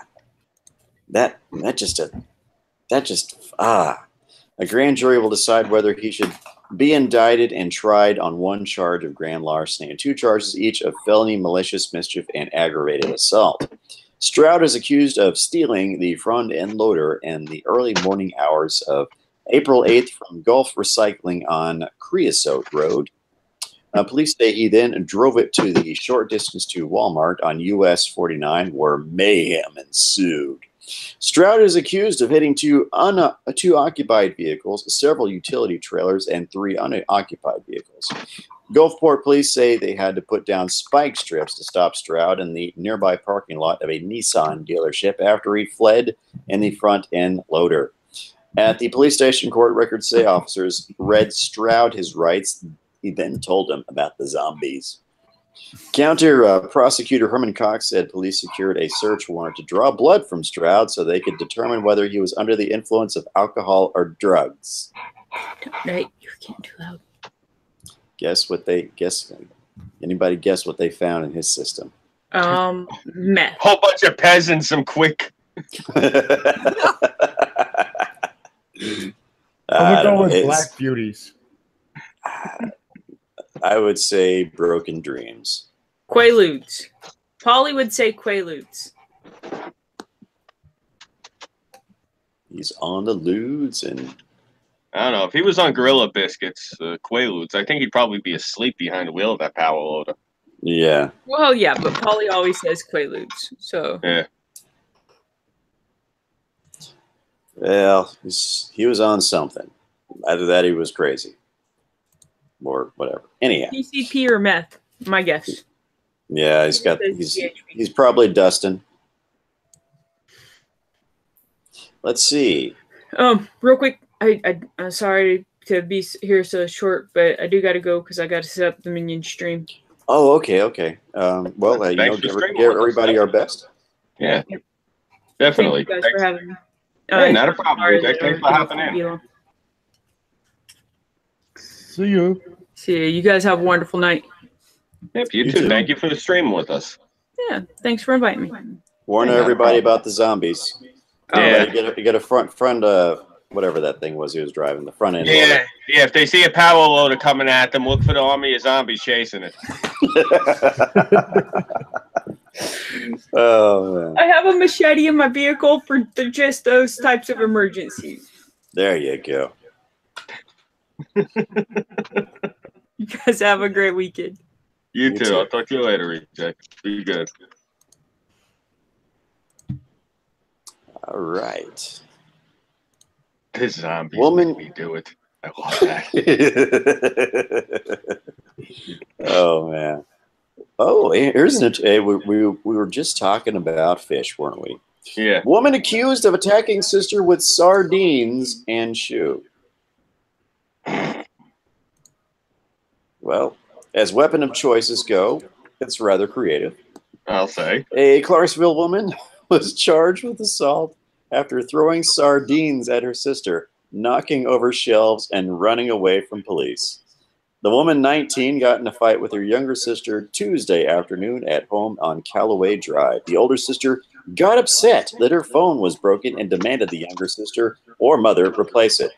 grand jury will decide whether he should be indicted and tried on one charge of grand larceny and 2 charges each of felony malicious mischief and aggravated assault. Stroud is accused of stealing the front end loader in the early morning hours of April 8th from Gulf Recycling on Creosote Road. Police say he then drove it to the short distance to Walmart on US 49, where mayhem ensued. Stroud is accused of hitting 2 occupied vehicles, several utility trailers, and 3 unoccupied vehicles. Gulfport police say they had to put down spike strips to stop Stroud in the nearby parking lot of a Nissan dealership after he fled in the front end loader. At the police station, court records say officers read Stroud his rights. He then told them about the zombies. Counter prosecutor Herman Cox said police secured a search warrant to draw blood from Stroud so they could determine whether he was under the influence of alcohol or drugs. Right, you're getting too loud. Anybody guess what they found in his system? Meth. Whole bunch of peasants, some quick. I'm going with Black Beauties. I would say Broken Dreams. Quaaludes. Polly would say Quaaludes. He's on the lewds and... I don't know. If he was on Gorilla Biscuits, Quaaludes, I think he'd probably be asleep behind the wheel of that power loader. Yeah. Well, yeah, but Polly always says Quaaludes, so... Yeah. Well, he was on something. Either that, he was crazy, or whatever. Anyhow, PCP or meth, my guess. Yeah, he's probably Dustin. Let's see. Real quick, I'm sorry to be here so short, but I do got to go because I got to set up the Minion stream. Oh, okay. Well, give everybody our best. Yeah, definitely. Thank you guys for having me. Hey, not a problem. Thanks for hopping in. See you. See you. You guys have a wonderful night. Yep, you too. Thank you for the stream with us. Yeah, thanks for inviting me. Warn everybody about the zombies. Yeah. You get a front whatever that thing was he was driving, the front end. Yeah, if they see a power loader coming at them, look for the army of zombies chasing it. Oh, man. I have a machete in my vehicle for just those types of emergencies. There you go. You guys have a great weekend. You too. I'll talk to you later, Jack. Be good. All right. This zombie woman, made me do it. I love that. Oh man. Oh, here's we were just talking about fish, weren't we? Yeah. Woman accused of attacking sister with sardines and shoe. Well, as weapon of choices go, it's rather creative. I'll say. A Clarksville woman was charged with assault after throwing sardines at her sister knocking over shelves, and running away from police. The woman, 19, got in a fight with her younger sister Tuesday afternoon at home on Callaway Drive. The older sister got upset that her phone was broken and demanded the younger sister or mother replace it,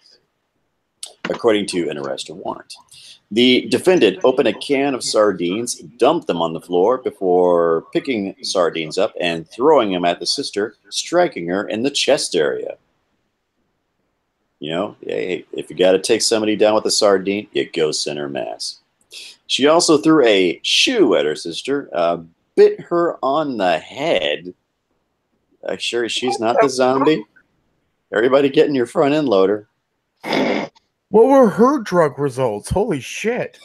according to an arrest warrant. The defendant opened a can of sardines, dumped them on the floor before picking sardines up and throwing them at the sister, striking her in the chest area. You know, hey, if you got to take somebody down with a sardine, you go center mass. She also threw a shoe at her sister, bit her on the head. Sure, she's not the zombie. Everybody get in your front end loader. What were her drug results? Holy shit.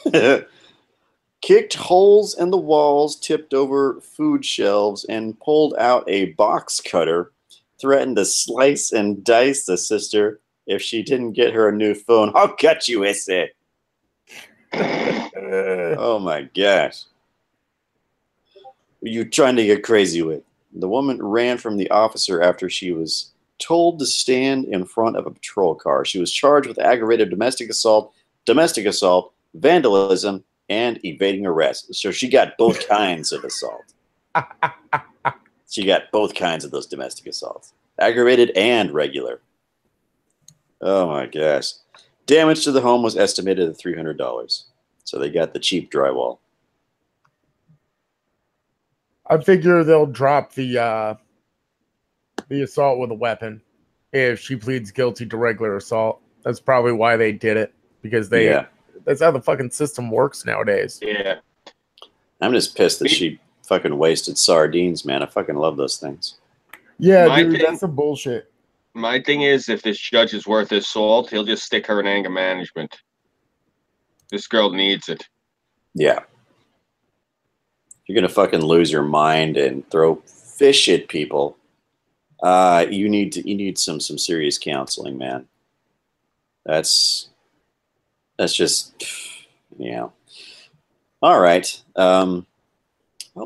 Kicked holes in the walls, tipped over food shelves, and pulled out a box cutter, threatened to slice and dice the sister if she didn't get her a new phone. I'll cut you, ese. Oh my gosh. What are you trying to get crazy with? The woman ran from the officer after she was told to stand in front of a patrol car. She was charged with aggravated domestic assault, vandalism, and evading arrest. So she got both kinds of assault. She got both kinds of those domestic assaults. Aggravated and regular. Oh my gosh. Damage to the home was estimated at $300. So they got the cheap drywall. I figure they'll drop the assault with a weapon if she pleads guilty to regular assault. That's probably why they did it, because that's how the fucking system works nowadays. Yeah. I'm just pissed that she fucking wasted sardines, man. I fucking love those things. Yeah, dude, that's some bullshit. My thing is, if this judge is worth his salt, he'll just stick her in anger management. This girl needs it. Yeah. You're gonna fucking lose your mind and throw fish at people. You need some serious counseling, man. That's just, yeah. All right. Oh,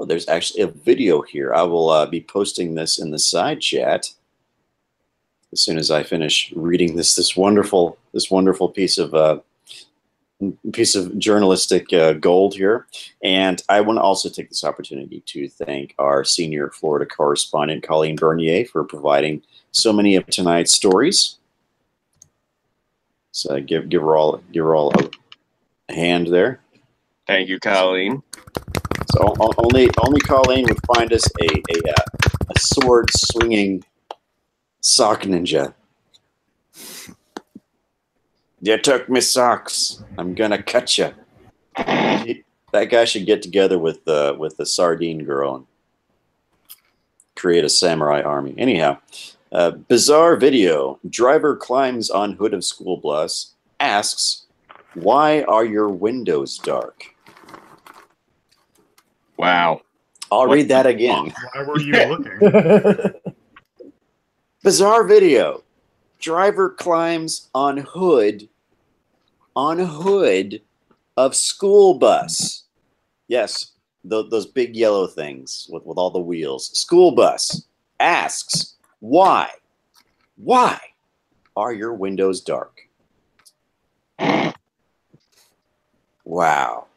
there's actually a video here. I will be posting this in the side chat as soon as I finish reading this wonderful piece of journalistic gold here. And I want to also take this opportunity to thank our senior Florida correspondent, Colleen Bernier, for providing so many of tonight's stories. So give her all a hand there. Thank you, Colleen. So only Colleen would find us a sword swinging sock ninja. You took me socks. I'm gonna cut you. That guy should get together with the sardine girl and create a samurai army. Anyhow, bizarre video. Driver climbs on hood of school bus, asks, "Why are your windows dark?" Wow. I'll read that again. Why were you looking? Bizarre video. Driver climbs on hood of school bus. Yes, those big yellow things with all the wheels. School bus asks, "Why are your windows dark?" Wow.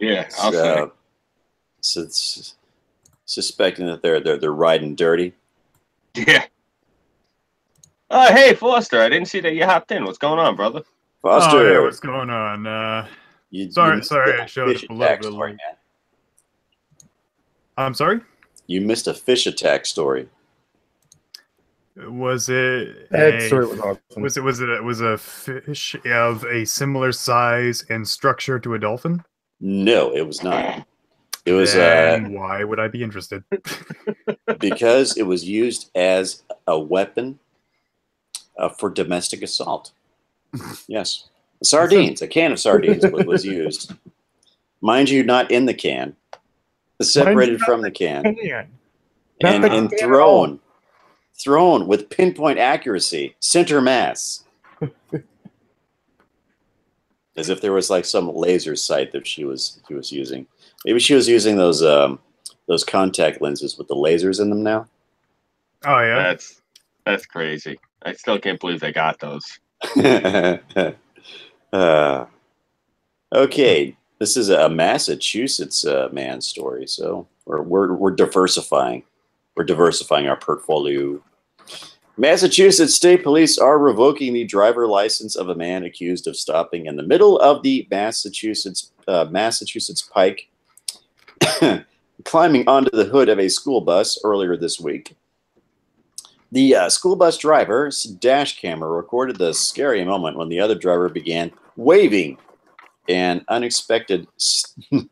Yeah, I'll say. So it's suspecting that they're riding dirty. Yeah. Hey, Foster, I didn't see that you hopped in. What's going on, brother? Foster. Oh, yeah, what's going on? Sorry, I showed up a little bit late. I'm sorry? You missed a fish attack story. Was it That story was awesome. was a fish of a similar size and structure to a dolphin? No, it was not. It was why would I be interested? because it was used as a weapon for domestic assault. Yes. Sardines, a can of sardines was used. Mind you, not in the can. Separated from the can. And thrown with pinpoint accuracy, center mass. As if there was like some laser sight that he was using. Maybe she was using those contact lenses with the lasers in them now. Oh yeah. That's crazy. I still can't believe they got those. Okay, this is a Massachusetts man story, so we're diversifying. We're diversifying our portfolio. Massachusetts State Police are revoking the driver license of a man accused of stopping in the middle of the Massachusetts Pike, climbing onto the hood of a school bus earlier this week. The school bus driver's dash camera recorded the scary moment when the other driver began waving and unexpected stopped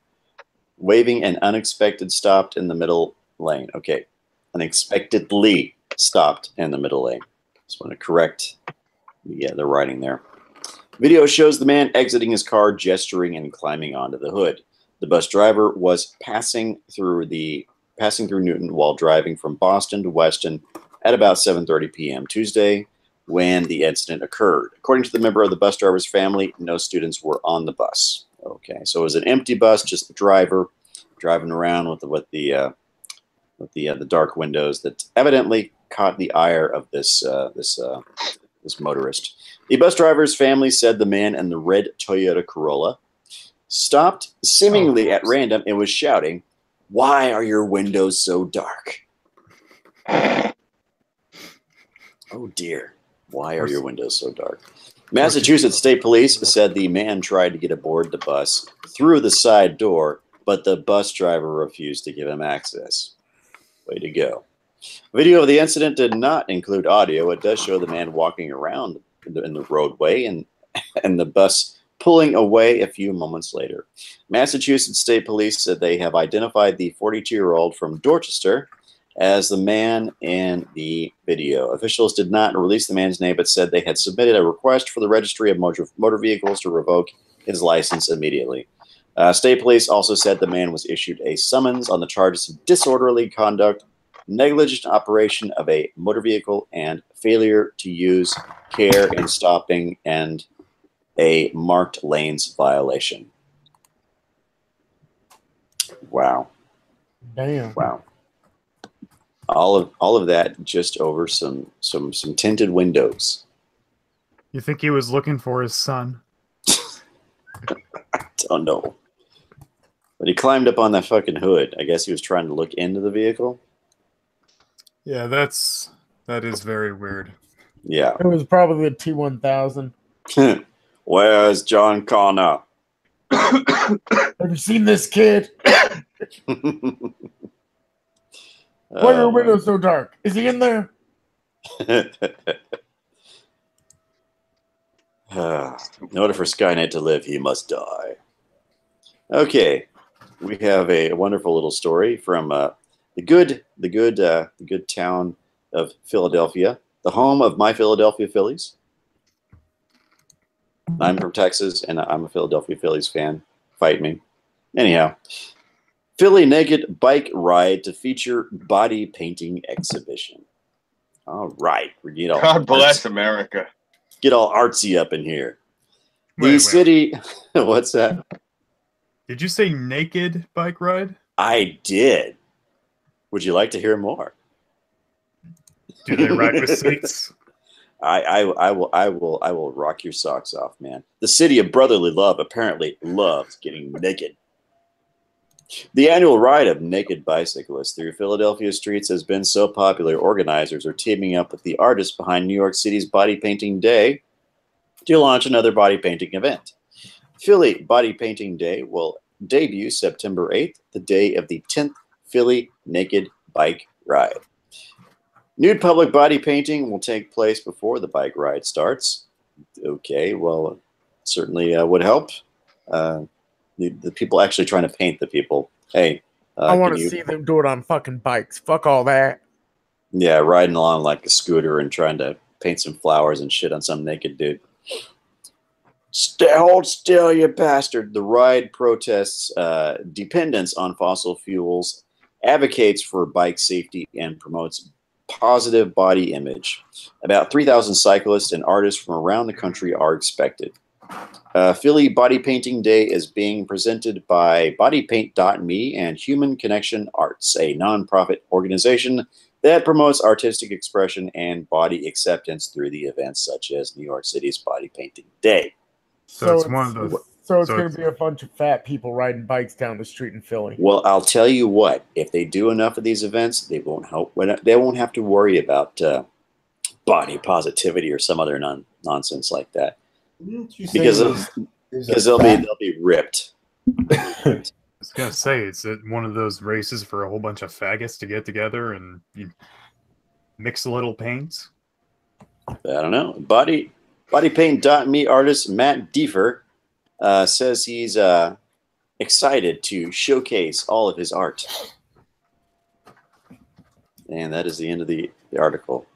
in the middle lane. Okay, unexpectedly stopped in the middle lane. Just want to correct the writing there. Video shows the man exiting his car, gesturing and climbing onto the hood. The bus driver was passing through Newton while driving from Boston to Weston at about 7:30 p.m. Tuesday when the incident occurred. According to the member of the bus driver's family, no students were on the bus. Okay, so it was an empty bus, just the driver driving around with the dark windows that evidently caught the ire of this motorist. The bus driver's family said the man in the red Toyota Corolla stopped seemingly at random and was shouting, "Why are your windows so dark?" Oh dear. Why are your windows so dark? Massachusetts State Police said the man tried to get aboard the bus through the side door, but the bus driver refused to give him access. Way to go. Video of the incident did not include audio. It does show the man walking around in the roadway and the bus pulling away a few moments later. Massachusetts State Police said they have identified the 42-year-old from Dorchester as the man in the video. Officials did not release the man's name, but said they had submitted a request for the Registry of Motor Vehicles to revoke his license immediately. State Police also said the man was issued a summons on the charges of disorderly conduct, negligent operation of a motor vehicle, and failure to use care in stopping and a marked lanes violation. Wow. Damn. Wow. All of that just over some tinted windows. You think he was looking for his son? I don't know. But he climbed up on that fucking hood. I guess he was trying to look into the vehicle. Yeah, that is very weird. Yeah. It was probably the T-1000. Where's John Connor? Have you seen this kid? Why are your windows so dark? Is he in there? In order for Skynet to live, he must die. Okay, we have a wonderful little story from the good town of Philadelphia, the home of my Philadelphia Phillies. I'm from Texas, and I'm a Philadelphia Phillies fan. Fight me. Anyhow, Philly naked bike ride to feature body painting exhibition. All right, we get all God bless America. Get all artsy up in here. Wait. City. What's that? Did you say naked bike ride? I did. Would you like to hear more? Do they ride with seats? I will rock your socks off, man. The city of brotherly love apparently loves getting naked. The annual ride of naked bicyclists through Philadelphia streets has been so popular, organizers are teaming up with the artists behind New York City's Body Painting Day to launch another body painting event. Philly Body Painting Day will debut September 8th, the day of the 10th Philly Naked Bike Ride. Nude public body painting will take place before the bike ride starts. Okay, well, certainly would help. The people actually trying to paint the people. Hey, I want to see them do it on fucking bikes. Fuck all that. Yeah, riding along like a scooter and trying to paint some flowers and shit on some naked dude. Hold still, you bastard. The ride protests dependence on fossil fuels, advocates for bike safety, and promotes positive body image. About 3,000 cyclists and artists from around the country are expected. Philly Body Painting Day is being presented by BodyPaint.me and Human Connection Arts, a nonprofit organization that promotes artistic expression and body acceptance through the events such as New York City's Body Painting Day. So it's one of those. So it's going to be a bunch of fat people riding bikes down the street in Philly. Well, I'll tell you what: if they do enough of these events, they won't have to worry about body positivity or some other nonsense like that, because they'll be ripped. I was gonna say, it's one of those races for a whole bunch of faggots to get together and you mix little paints. I don't know. Bodypaint.me artist Matt Diefer says he's excited to showcase all of his art. And that is the end of the article.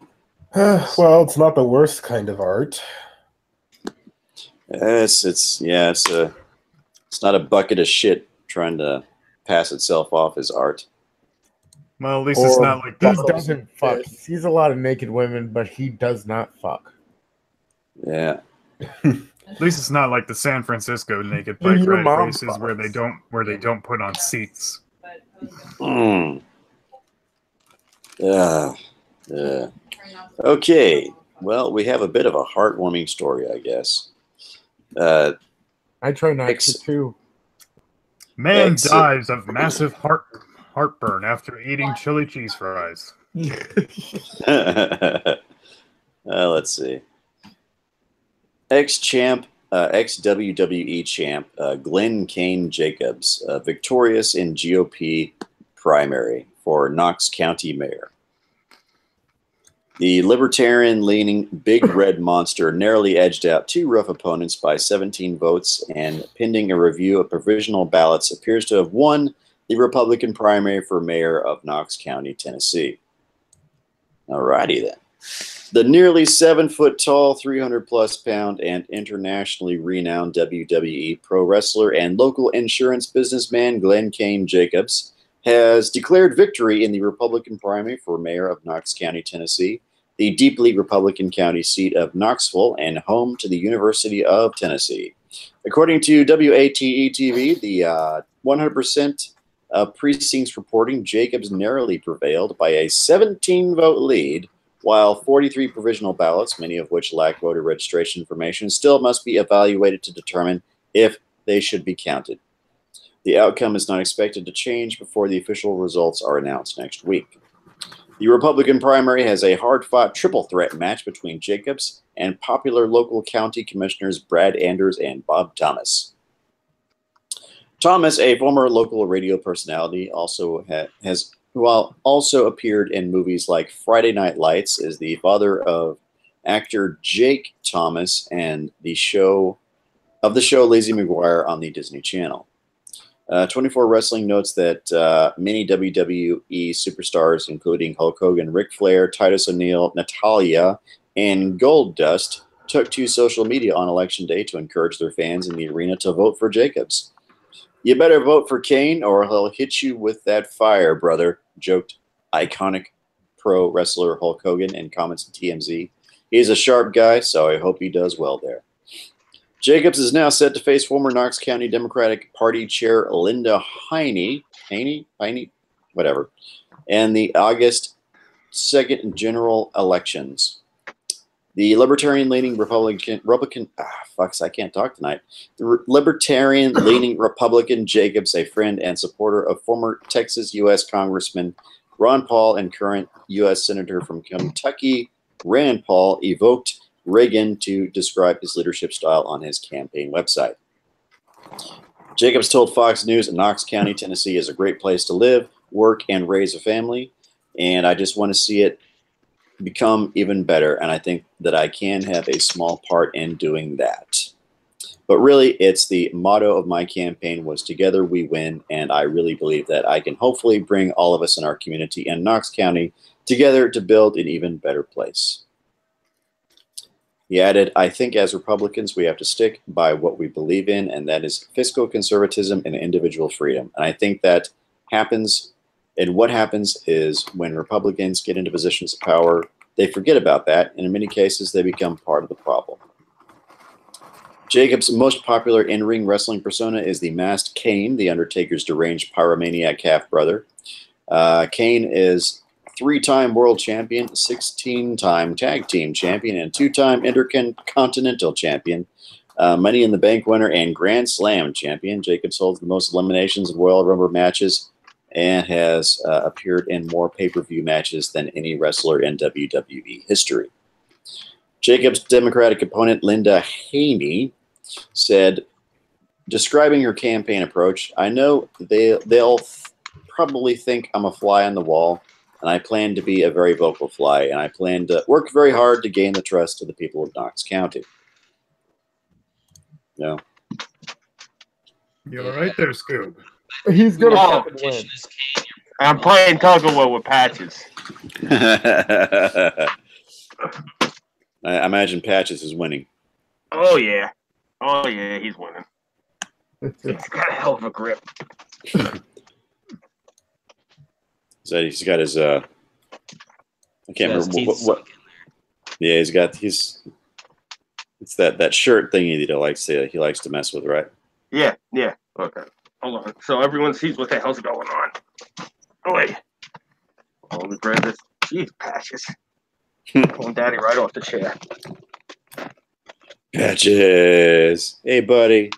Well, it's not the worst kind of art. It's not a bucket of shit trying to pass itself off as art. Well, at least it's not like he doesn't fuck. He sees a lot of naked women, but he does not fuck. Yeah. At least it's not like the San Francisco naked bike ride races where they don't put on seats. Okay. Well, we have a bit of a heartwarming story, I guess. I try not to too. Man dies of massive heartburn after eating chili cheese fries. Let's see. Ex-WWE champ Glenn Kane Jacobs, victorious in GOP primary for Knox County mayor. The libertarian-leaning Big Red Monster narrowly edged out two rough opponents by 17 votes, and pending a review of provisional ballots, appears to have won the Republican primary for mayor of Knox County, Tennessee. Alrighty then. The nearly 7-foot-tall, 300-plus-pound, and internationally renowned WWE pro wrestler and local insurance businessman Glenn Kane Jacobs has declared victory in the Republican primary for mayor of Knox County, Tennessee, the deeply Republican county seat of Knoxville and home to the University of Tennessee. According to WATE-TV, the 100% precincts reporting, Jacobs narrowly prevailed by a 17-vote lead, while 43 provisional ballots, many of which lack voter registration information, still must be evaluated to determine if they should be counted. The outcome is not expected to change before the official results are announced next week. The Republican primary has a hard-fought triple threat match between Jacobs and popular local county commissioners Brad Anders and Bob Thomas. Thomas, a former local radio personality, also also appeared in movies like Friday Night Lights, is the father of actor Jake Thomas and the show Lizzie McGuire on the Disney Channel. 24 Wrestling notes that many WWE superstars, including Hulk Hogan, Ric Flair, Titus O'Neil, Natalya, and Goldust, took to social media on Election Day to encourage their fans in the arena to vote for Jacobs. "You better vote for Kane or he'll hit you with that fire, brother," joked iconic pro wrestler Hulk Hogan in comments to TMZ. "He's a sharp guy, so I hope he does well there." Jacobs is now set to face former Knox County Democratic Party Chair Linda Haney, whatever, and the August 2nd general elections. The libertarian-leaning libertarian-leaning Republican Jacobs, a friend and supporter of former Texas U.S. Congressman Ron Paul and current U.S. Senator from Kentucky Rand Paul, evoked Reagan to describe his leadership style on his campaign website. Jacobs told Fox News, "Knox County, Tennessee is a great place to live, work, and raise a family, and I just want to see it become even better, and I think that I can have a small part in doing that." But really, it's the motto of my campaign was "Together we win," and I really believe that I can hopefully bring all of us in our community and Knox County together to build an even better place. He added, "I think as Republicans, we have to stick by what we believe in, and that is fiscal conservatism and individual freedom. And I think that happens, and what happens is when Republicans get into positions of power, they forget about that, and in many cases, they become part of the problem." Jacobs' most popular in-ring wrestling persona is the masked Kane, the Undertaker's deranged pyromaniac half-brother. Kane is 3-time world champion, 16-time tag team champion, and 2-time intercontinental champion, Money in the Bank winner, and Grand Slam champion. Jacobs holds the most eliminations in Royal Rumble matches and has appeared in more pay-per-view matches than any wrestler in WWE history. Jacobs' Democratic opponent, Linda Haney, said, describing her campaign approach, I know they'll probably think I'm a fly on the wall, and I plan to be a very vocal fly, and I plan to work very hard to gain the trust of the people of Knox County. No. You all right there, Scoob? He's going to win. I'm playing tug-of-war with Patches. I imagine Patches is winning. Oh, yeah. Oh, yeah, he's winning. He's got a hell of a grip. He's got his, I can't remember what. Yeah, it's that shirt thingy that he likes to mess with, right? Yeah. Okay. Hold on. So everyone sees what the hell's going on. Oh, wait. Let me grab this. Jeez, Patches. Pulling Daddy right off the chair. Patches. Hey, buddy.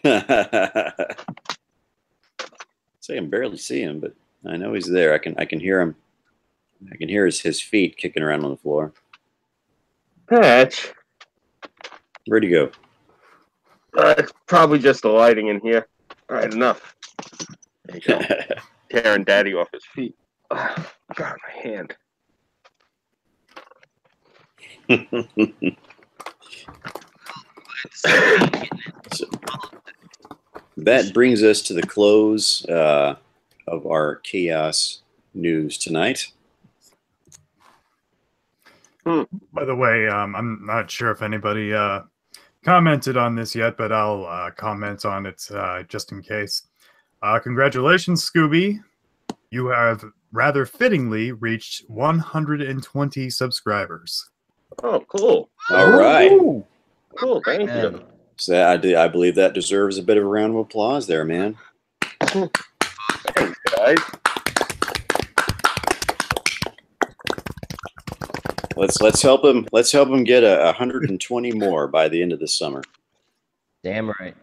I can barely see him, but I know he's there. I can hear him. I can hear his feet kicking around on the floor. Patch. Where'd he go? It's probably just the lighting in here. All right, enough. There you go. Tearing Daddy off his feet. Oh, God, my hand. So, that brings us to the close of our chaos news tonight. By the way, I'm not sure if anybody commented on this yet, but I'll comment on it just in case. Congratulations, Scooby. You have rather fittingly reached 120 subscribers. Oh, cool. All right. Ooh. Cool, thank you. So I believe that deserves a bit of a round of applause there, man. Thanks, guys. Let's help him. Let's help him get 120 more by the end of the summer. Damn right.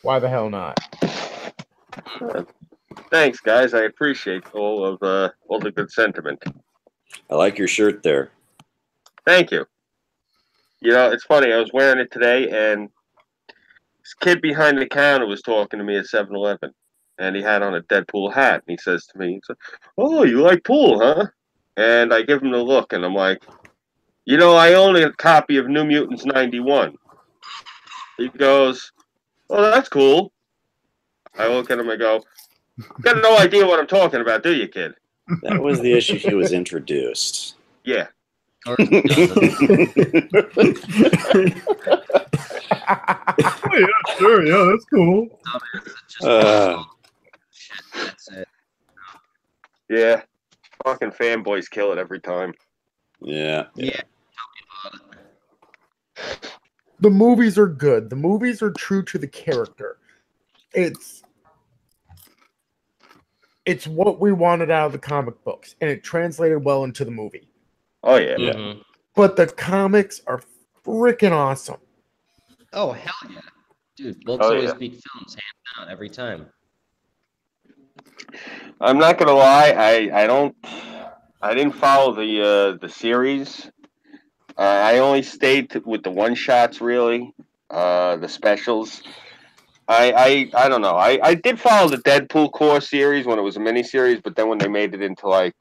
Why the hell not? Thanks, guys. I appreciate all the good sentiment. I like your shirt there. Thank you. You know, it's funny. I was wearing it today, and this kid behind the counter was talking to me at 7-Eleven, and he had on a Deadpool hat. And he says to me, "Oh, you like pool, huh?" And I give him the look, and I'm like, "You know, I own a copy of New Mutants '91." He goes, "Oh, that's cool." I look at him and go, "You got no idea what I'm talking about, do you, kid?" That was the issue he was introduced. Yeah. Oh, yeah, sure, yeah, that's cool. That's it. Yeah. Fucking fanboys kill it every time. Yeah. Tell me about it. The movies are good. The movies are true to the character. It's what we wanted out of the comic books, and it translated well into the movie. Oh, yeah. Mm-hmm. But the comics are freaking awesome. Oh, hell yeah. Dude, books always beat films, hands down, every time. I'm not gonna lie, I didn't follow the series. I only stayed with the one shots, really, the specials. I don't know. I did follow the Deadpool core series when it was a miniseries, but then when they made it into like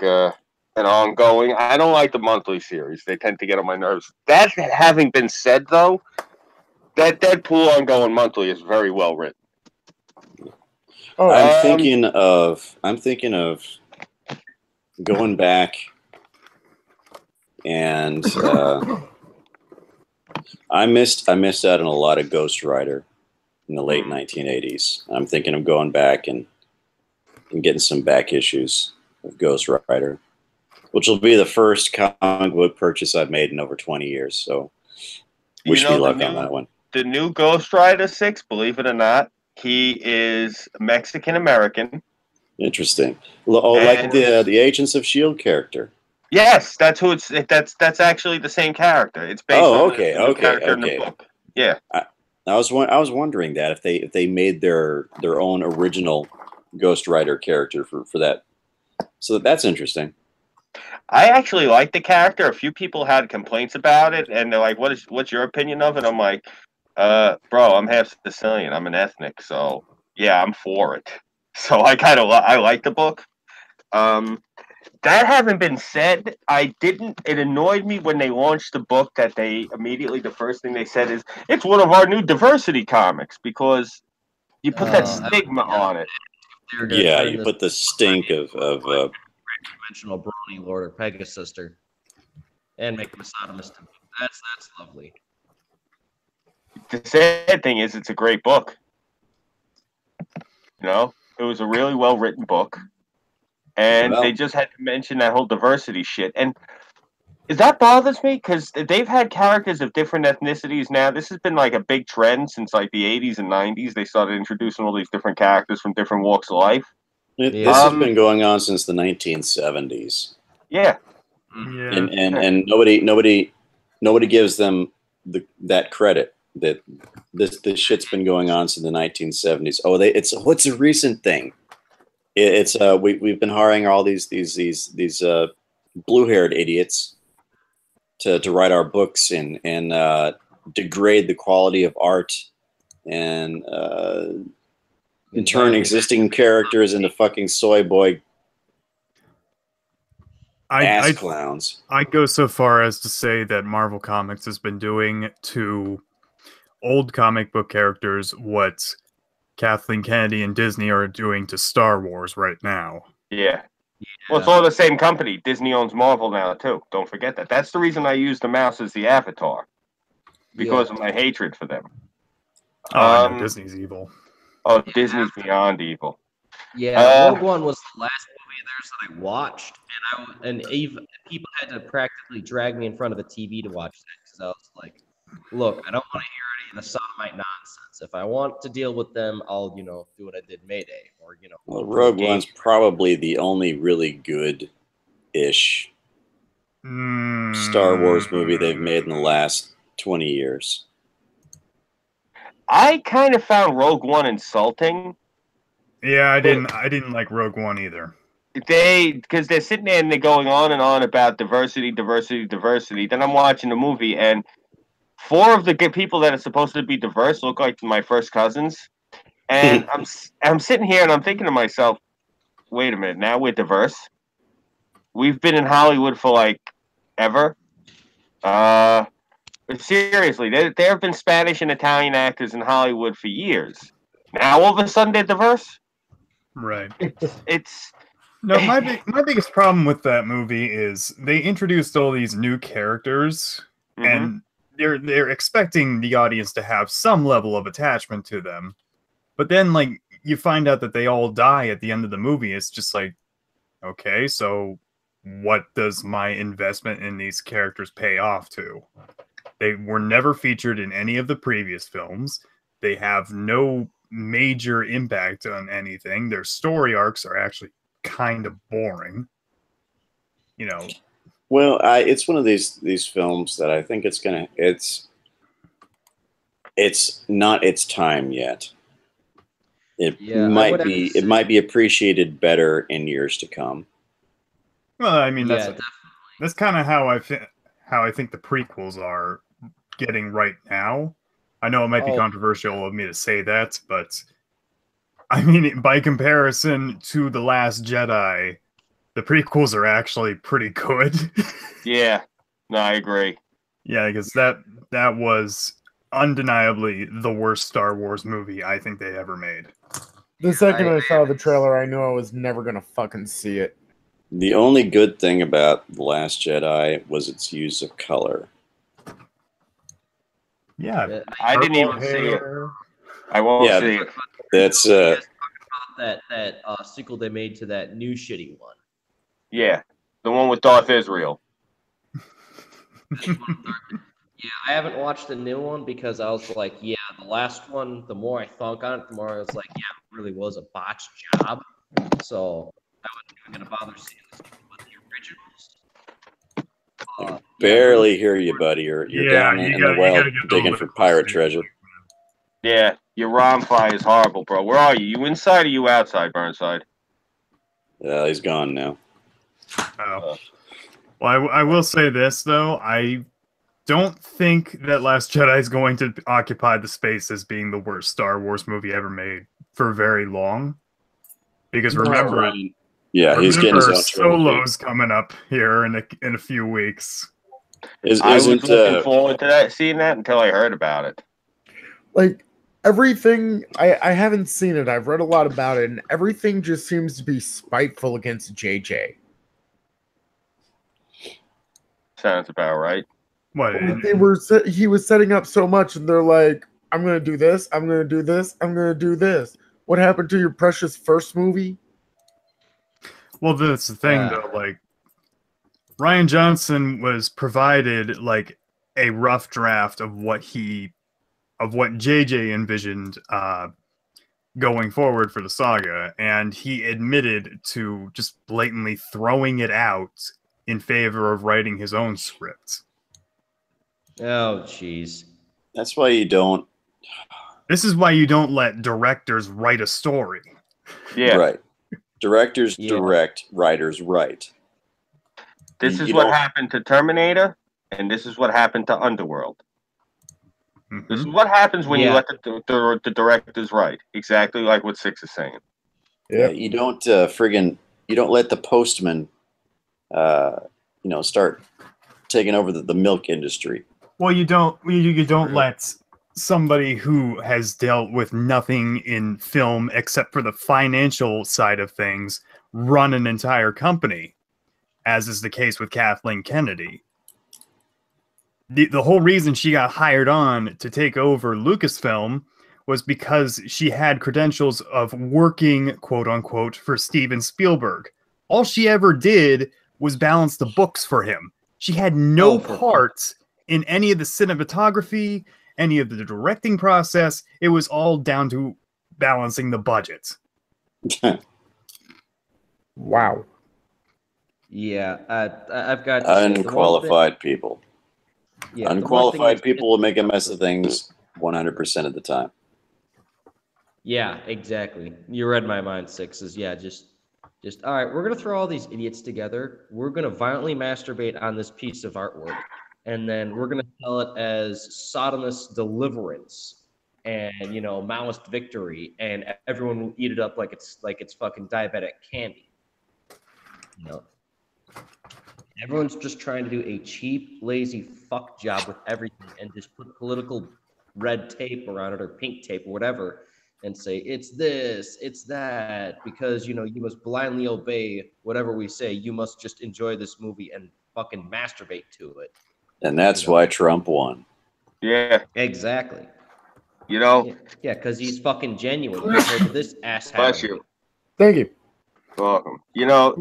an ongoing, I don't like the monthly series. They tend to get on my nerves. That having been said, though, that Deadpool ongoing monthly is very well written. Oh, I'm thinking of going back and I missed out on a lot of Ghost Rider in the late 1980s. I'm thinking of going back and getting some back issues of Ghost Rider, which will be the first comic book purchase I've made in over 20 years. So wish me luck on that one. The new Ghost Rider 6, believe it or not, he is Mexican American, Interesting. Like the Agents of Shield character. Yes, that's who it's. That's actually the same character. It's based on the character in the book. Yeah. I was wondering that if they made their own original Ghost Rider character for that. So that's interesting. I actually like the character. A few people had complaints about it, and they're like, "What's your opinion of it?" I'm like, bro, I'm half Sicilian. I'm an ethnic, so yeah, I'm for it. So I kind of I like the book. That having been said, it annoyed me when they launched the book that they immediately, the first thing they said is, it's one of our new diversity comics, because you put that stigma on it. Yeah, you put the stink of conventional brawny Lord or Pegasus sister and make him a sodomist. That's lovely. The sad thing is, it's a great book. You know, it was a really well written book. And they just had to mention that whole diversity shit. And that bothers me, because they've had characters of different ethnicities now. This has been like a big trend since like the 80s and 90s. They started introducing all these different characters from different walks of life. This has been going on since the 1970s. Yeah. And nobody gives them that credit that this shit's been going on since the 1970s. Oh, it's a recent thing. It's we've been hiring all these blue-haired idiots to write our books and degrade the quality of art and turn existing characters into fucking soy boy ass clowns. I'd go so far as to say that Marvel Comics has been doing to old comic book characters what Kathleen Kennedy and Disney are doing to Star Wars right now. Yeah. Well, it's all the same company. Disney owns Marvel now, too. Don't forget that. That's the reason I use the mouse as the avatar. Because of my hatred for them. Oh, no, Disney's evil. Oh, Disney's beyond evil. Yeah, Rogue One was the last movie of theirs that I watched, and people had to practically drag me in front of the TV to watch that, because I was like, look, I don't want to hear any of the sodomite nonsense. If I want to deal with them, I'll, do what I did Mayday, or, Well, Rogue One's probably the only really good-ish Star Wars movie they've made in the last 20 years. I kind of found Rogue One insulting. Yeah, I didn't like Rogue One either. Because they're sitting there and they're going on and on about diversity. Then I'm watching the movie, and 4 of the people that are supposed to be diverse look like my first cousins. And I'm sitting here and I'm thinking to myself, wait a minute, now we're diverse? We've been in Hollywood for like ever? Seriously, there have been Spanish and Italian actors in Hollywood for years. Now all of a sudden they're diverse? Right. It's no, my biggest problem with that movie is they introduced all these new characters, and they're expecting the audience to have some level of attachment to them. But then, like, you find out that they all die at the end of the movie. It's just like, okay, so what does my investment in these characters pay off to? They were never featured in any of the previous films. They have no major impact on anything. Their story arcs are actually kind of boring. Well, it's one of these films that I think it's not its time yet. It might be appreciated better in years to come. Well, I mean, that's kind of how I think the prequels are getting right now. I know it might be controversial of me to say that, but I mean, by comparison to The Last Jedi, the prequels are actually pretty good. Yeah, no, I agree. Yeah, because that was undeniably the worst Star Wars movie I think they ever made. The second I saw the trailer, I knew I was never going to fucking see it. The only good thing about The Last Jedi was its use of color. Yeah, I didn't even see it. I won't see it. That's that sequel they made to that new shitty one. Yeah, the one with Darth Israel. Yeah, I haven't watched the new one because I was like, yeah, the last one, the more I thunk on it, the more I was like, yeah, it really was a botched job. so I wasn't even gonna bother seeing this with the originals. I can barely hear you, buddy. You're down in the well digging for pirate treasure. Yeah, your Wi-Fi is horrible, bro. Where are you? You inside or you outside, Burnside? Yeah, he's gone now. Oh. Well, I will say this, though. I don't think that Last Jedi is going to occupy the space as being the worst Star Wars movie ever made for very long. Because remember, he's getting his own Solo's coming up here in a few weeks. I was looking forward to seeing that until I heard about it. Like, everything, I haven't seen it. I've read a lot about it, and everything just seems to be spiteful against JJ. Sounds about right. What? He was setting up so much, and they're like, I'm going to do this, I'm going to do this, I'm going to do this. What happened to your precious first movie? Well, that's the thing, though. Like, Rian Johnson was provided, like, a rough draft of what JJ envisioned going forward for the saga, and he admitted to just blatantly throwing it out in favor of writing his own script. Oh, jeez. That's why you don't. This is why you don't let directors write a story. Yeah. Right. Directors direct, writers write. This is what happened to Terminator, and this is what happened to Underworld. Mm-hmm. This is what happens when you let the directors write. Exactly like what Six is saying. Yeah, you don't you don't let the postman start taking over the milk industry. Well, you don't let somebody who has dealt with nothing in film except for the financial side of things run an entire company, as is the case with Kathleen Kennedy. The whole reason she got hired on to take over Lucasfilm was because she had credentials of working, quote unquote, for Steven Spielberg. All she ever did was balance the books for him. She had no part in any of the cinematography, any of the directing process. It was all down to balancing the budget. Wow. Yeah, I've got unqualified people. Yeah, unqualified people will make a mess of things 100% of the time. Yeah, exactly. You read my mind, Sixes. Yeah, just all right, we're going to throw all these idiots together. We're going to violently masturbate on this piece of artwork. And then we're going to tell it as sodomist deliverance and, Maoist victory. And everyone will eat it up like it's fucking diabetic candy. Everyone's just trying to do a cheap, lazy fuck job with everything and just put political red tape around it or pink tape or whatever and say, it's this, it's that, because, you must blindly obey whatever we say. You must just enjoy this movie and fucking masturbate to it. And that's why Trump won. Yeah. Exactly. Yeah, because he's fucking genuine compared to this ass. Bless you. Thank you. Welcome.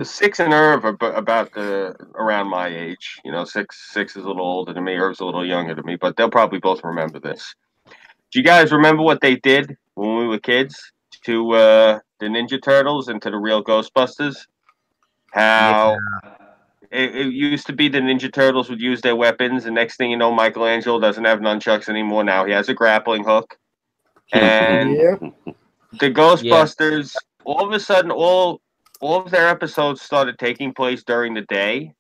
Six and Irv are about around my age. Six is a little older than me. Irv's a little younger than me, but they'll probably both remember this. Do you guys remember what they did when we were kids to the Ninja Turtles and to the real Ghostbusters? How it used to be the Ninja Turtles would use their weapons, and next thing you know, Michelangelo doesn't have nunchucks anymore. Now he has a grappling hook. And the Ghostbusters, all of a sudden, all of their episodes started taking place during the day,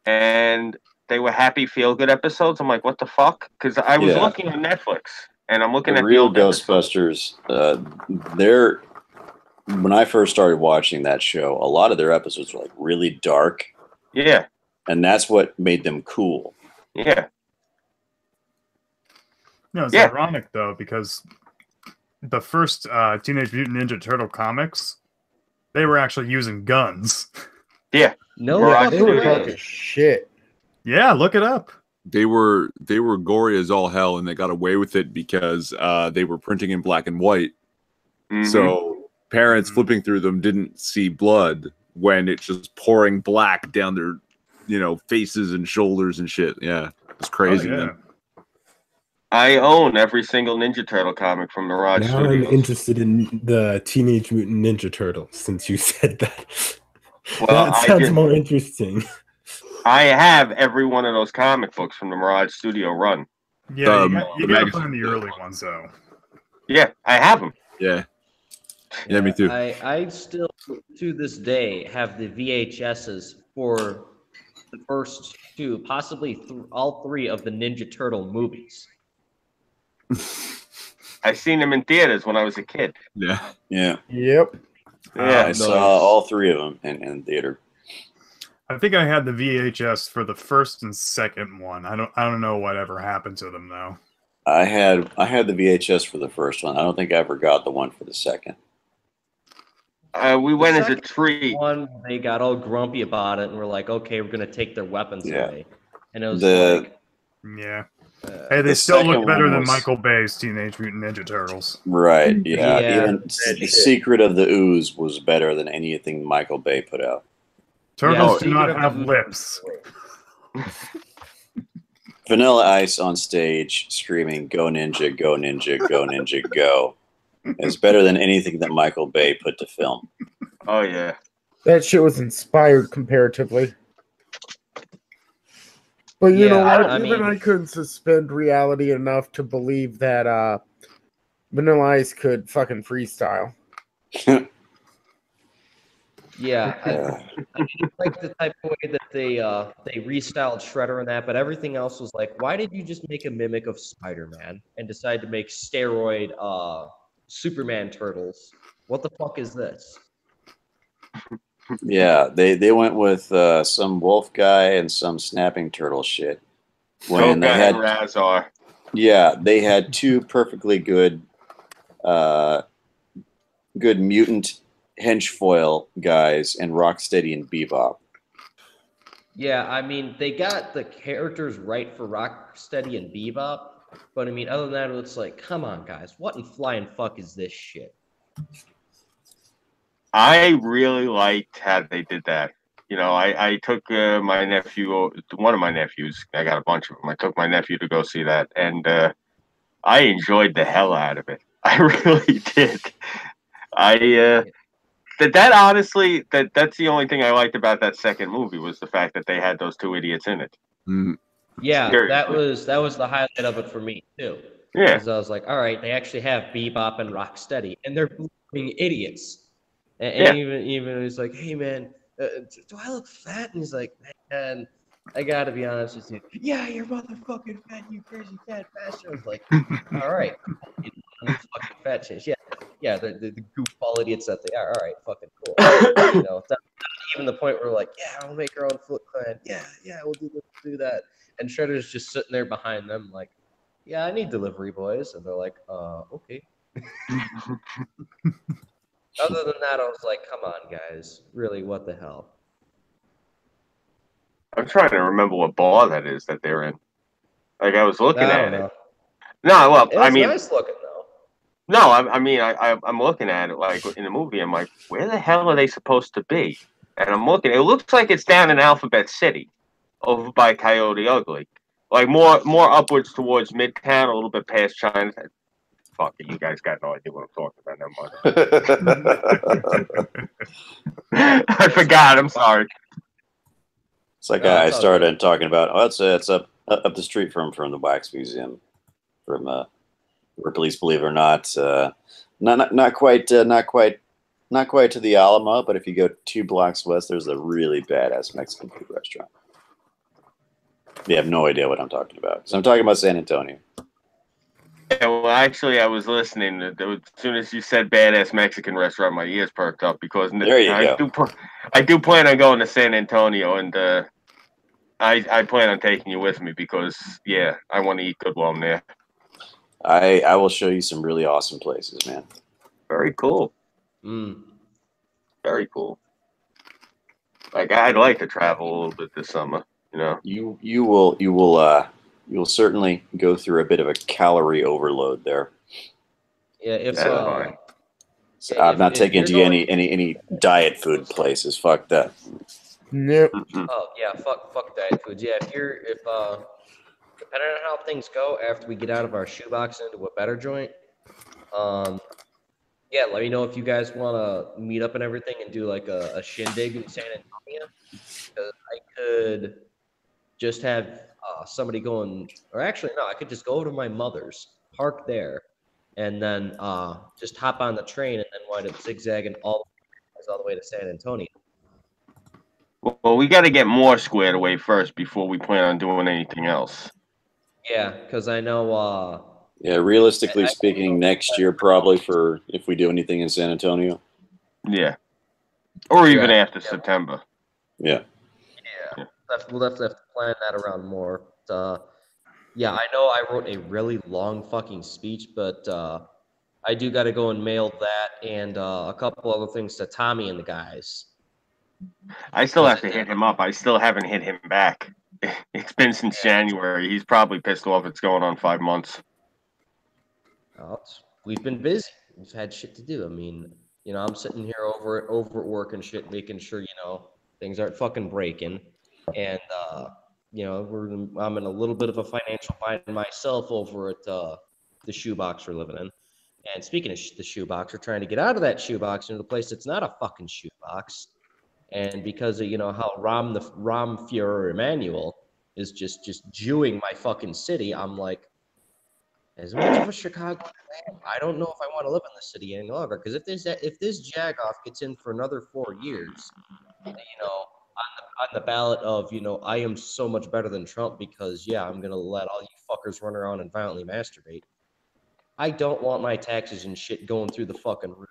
and they were happy, feel-good episodes. I'm like, what the fuck? Because I was looking on Netflix, and I'm looking at real Ghostbusters. When I first started watching that show, a lot of their episodes were like really dark. Yeah. And that's what made them cool. Yeah. It's ironic, though, because the first Teenage Mutant Ninja Turtle comics, they were actually using guns. Yeah. No, they were dark as shit. Yeah, look it up. They were gory as all hell, and they got away with it because they were printing in black and white. Mm-hmm. So parents flipping through them didn't see blood when it's just pouring black down their, faces and shoulders and shit. Yeah, it's crazy. Oh, yeah. I own every single Ninja Turtle comic from Mirage Now I'm Studios. interested in the Teenage Mutant Ninja Turtles since you said that. Well, That sounds more interesting. I have every one of those comic books from the Mirage Studio run. Yeah, you gotta find the early ones though. Yeah, I have them. Yeah. Yeah, me too. I still, to this day, have the VHSs for the first two, possibly all three of the Ninja Turtle movies. I seen them in theaters when I was a kid. Yeah. Yeah. Yep. Yeah, I saw all three of them in theater. I think I had the VHS for the first and second one. I don't know whatever happened to them though. I had the VHS for the first one. I don't think I ever got the one for the second. We went as a treat. One, they got all grumpy about it and were like, "Okay, we're gonna take their weapons away," and it was yeah. Hey, they still look better than Michael Bay's Teenage Mutant Ninja Turtles. Right, yeah. Even The Secret of the Ooze was better than anything Michael Bay put out. Turtles do not have lips. Vanilla Ice on stage screaming, "Go Ninja, go Ninja, go Ninja, go," is better than anything that Michael Bay put to film. Oh, yeah. That shit was inspired comparatively. But you know what? I couldn't suspend reality enough to believe that Vanilla Ice could fucking freestyle. Yeah, I like the type of way that they restyled Shredder and that, but everything else was like, why did you just make a mimic of Spider-Man and decide to make steroid Superman turtles? What the fuck is this? Yeah, they went with some wolf guy and some snapping turtle shit. When they had Razar. Yeah, they had two perfectly good mutant henchfoil guys and Rocksteady and Bebop. Yeah, I mean, they got the characters right for Rocksteady and Bebop, but I mean, other than that, it's like, come on, guys, what in flying fuck is this shit? I really liked how they did that. You know, I took my nephew, one of my nephews, I got a bunch of them. I took my nephew to go see that, and I enjoyed the hell out of it. I really did. That honestly, that's the only thing I liked about that second movie was the fact that they had those two idiots in it. Yeah, Seriously. that was the highlight of it for me too. Yeah, because I was like, all right, they actually have Bebop and Rocksteady, and they're being idiots. And even he's like, hey man, do I look fat? And he's like, man, I gotta be honest with you. Yeah, you're motherfucking fat, you crazy fat bastard. I was like, all right, fucking fat shit. Yeah, the goofball idiots that they are. All right, fucking cool. You know, that's even the point where we're like, yeah, we'll make our own Foot Clan. Yeah, we'll do that. And Shredder's just sitting there behind them, like, yeah, I need delivery boys, and they're like, okay. Other than that, I was like, come on, guys. Really, what the hell? I'm trying to remember what bar that is that they're in. Like, I was looking at it. No, well, I mean, nice looking though. No, I'm looking at it like in the movie. I'm like, where the hell are they supposed to be? And I'm looking. It looks like it's down in Alphabet City, over by Coyote Ugly, like more upwards towards Midtown, a little bit past China. Fuck it, you guys got no idea what I'm talking about. I forgot. I'm sorry. It's like I started talking about. Oh, it's up the street from the Wax Museum, from where police believe it or not, not quite to the Alamo, but if you go 2 blocks west, there's a really badass Mexican food restaurant. You have no idea what I'm talking about. So I'm talking about San Antonio. Yeah, well, actually, I was listening. As soon as you said badass Mexican restaurant, my ears perked up because I do plan on going to San Antonio, and I plan on taking you with me because, yeah, I want to eat good while I'm there. I will show you some really awesome places, man. Very cool. Very cool. Like, I'd like to travel a little bit this summer. You know, you'll certainly go through a bit of a calorie overload there. Yeah, I'm not taking you any diet food places. Fuck that. Nope. Oh yeah, fuck diet foods. Yeah, if depending on how things go after we get out of our shoebox into a better joint, yeah, let me know if you guys want to meet up and everything and do like a shindig in San Antonio. Because I could just have somebody going, or actually, no, I could just go over to my mother's, park there, and then just hop on the train and then wind up zigzagging all the way to San Antonio. Well, we got to get more squared away first before we plan on doing anything else. Yeah, because I know. Yeah, realistically speaking, next year probably for if we do anything in San Antonio. Yeah, or even after September. Yeah. Yeah, we'll definitely have to plan that around more. Yeah, I know I wrote a really long fucking speech, but I do got to go and mail that and a couple other things to Tommy and the guys. I still have to hit him up. I still haven't hit him back. It's been since January. He's probably pissed off. It's going on 5 months. We've been busy. We've had shit to do. I mean, you know, I'm sitting here over at work and shit, making sure, you know, things aren't fucking breaking. And, you know, I'm in a little bit of a financial bind myself over at the shoebox we're living in. And speaking of the shoebox, we're trying to get out of that shoebox into a place that's not a fucking shoebox. And because of, you know, how Ram Führer Emmanuel is just Jewing my fucking city, I'm like, as much of a Chicago fan, I don't know if I want to live in the city any longer. Because if this jagoff gets in for another 4 years, you know, on the ballot of, you know, I am so much better than Trump because, yeah, I'm gonna let all you fuckers run around and violently masturbate. I don't want my taxes and shit going through the fucking roof.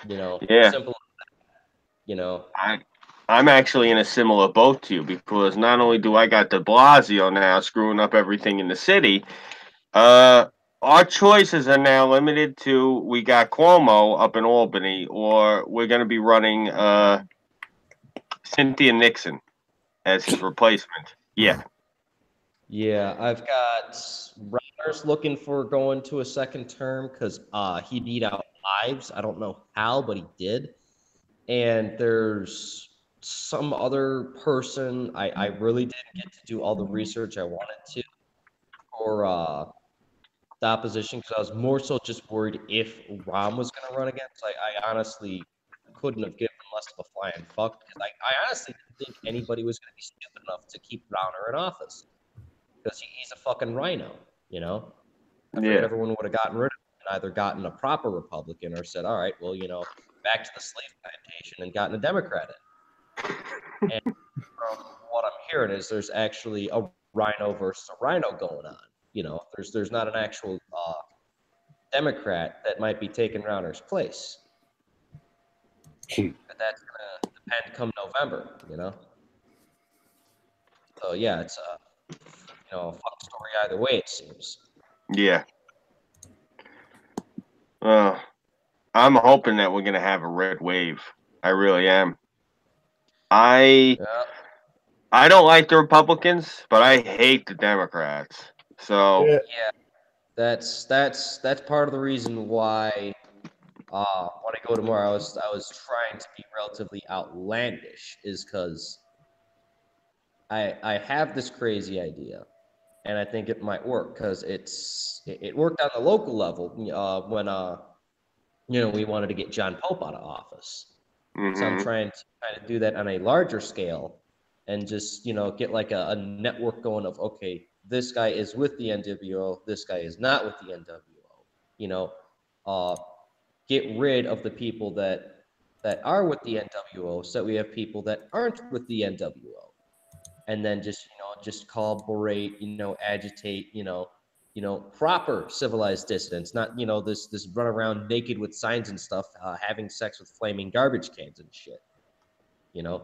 You know, simple as that. You know, I'm actually in a similar boat to you because not only do I got de Blasio now screwing up everything in the city. Our choices are now limited to we got Cuomo up in Albany, or we're going to be running Cynthia Nixon as his replacement. Yeah. Yeah, I've got Rogers looking for going to a second term because he beat out Ives. I don't know how, but he did. And there's some other person. I really didn't get to do all the research I wanted to for the opposition because I was more so just worried if Rahm was going to run again. So I honestly couldn't have given less of a flying fuck because I honestly didn't think anybody was going to be stupid enough to keep Browner in office because he's a fucking rhino, you know? I figured everyone would have gotten rid of him and either gotten a proper Republican or said, all right, well, you know, back to the slave plantation and gotten a Democrat in. And from what I'm hearing is there's actually a rhino versus a rhino going on. You know, there's not an actual Democrat that might be taking Rauner's place. But that's gonna depend come November, you know. So yeah, it's you know, a fuck story either way it seems. Yeah. I'm hoping that we're gonna have a red wave. I really am. I don't like the Republicans, but I hate the Democrats. So yeah, that's part of the reason why when I go tomorrow, I was trying to be relatively outlandish, is because I have this crazy idea, and I think it might work because it worked on the local level when you know, we wanted to get John Pope out of office. Mm-hmm. So I'm trying to kind of do that on a larger scale and just, you know, get like a network going of, okay, this guy is with the NWO, this guy is not with the NWO. You know, get rid of the people that are with the NWO so that we have people that aren't with the NWO. And then just, you know, just collaborate, you know, agitate, you know, proper civilized dissidents, not, you know, this run around naked with signs and stuff, having sex with flaming garbage cans and shit, you know?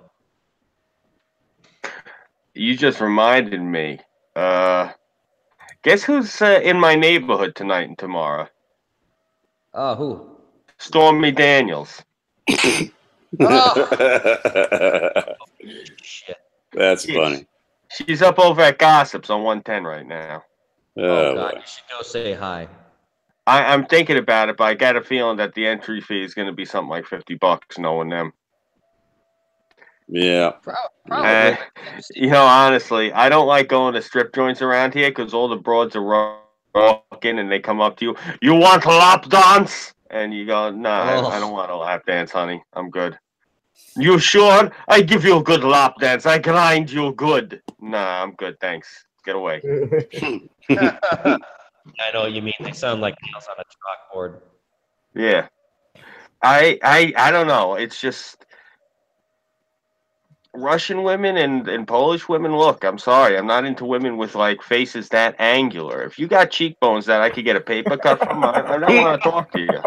You just reminded me. Guess who's in my neighborhood tonight and tomorrow? Who? Stormy Daniels. Shit. That's funny. She's up over at Gossips on 110 right now. Oh God, you should go say hi. I'm thinking about it, but I got a feeling that the entry fee is going to be something like $50, knowing them. Yeah. Probably. Honestly, I don't like going to strip joints around here because all the broads are walking and they come up to you. You want a lap dance? And you go, nah, I don't want a lap dance, honey. I'm good. You sure? I give you a good lap dance. I grind you good. Nah, I'm good. Thanks. Get away. I know what you mean. They sound like nails on a chalkboard. Yeah. I don't know. It's just Russian women and Polish women. Look, I'm sorry. I'm not into women with like faces that angular. If you got cheekbones that I could get a paper cut from, I don't want to talk to you.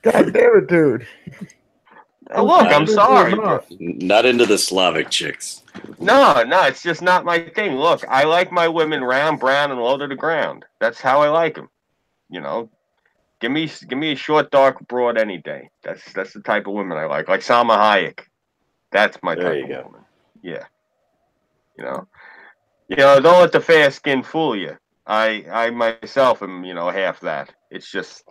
God damn it, dude. Look, I'm sorry. Not into the Slavic chicks. No, it's just not my thing. Look, I like my women round, brown, and low to the ground. That's how I like them. Give me a short, dark, broad any day. That's the type of women I like Salma Hayek. That's my type of woman. Yeah. Don't let the fair skin fool you. I myself am, half that. It's just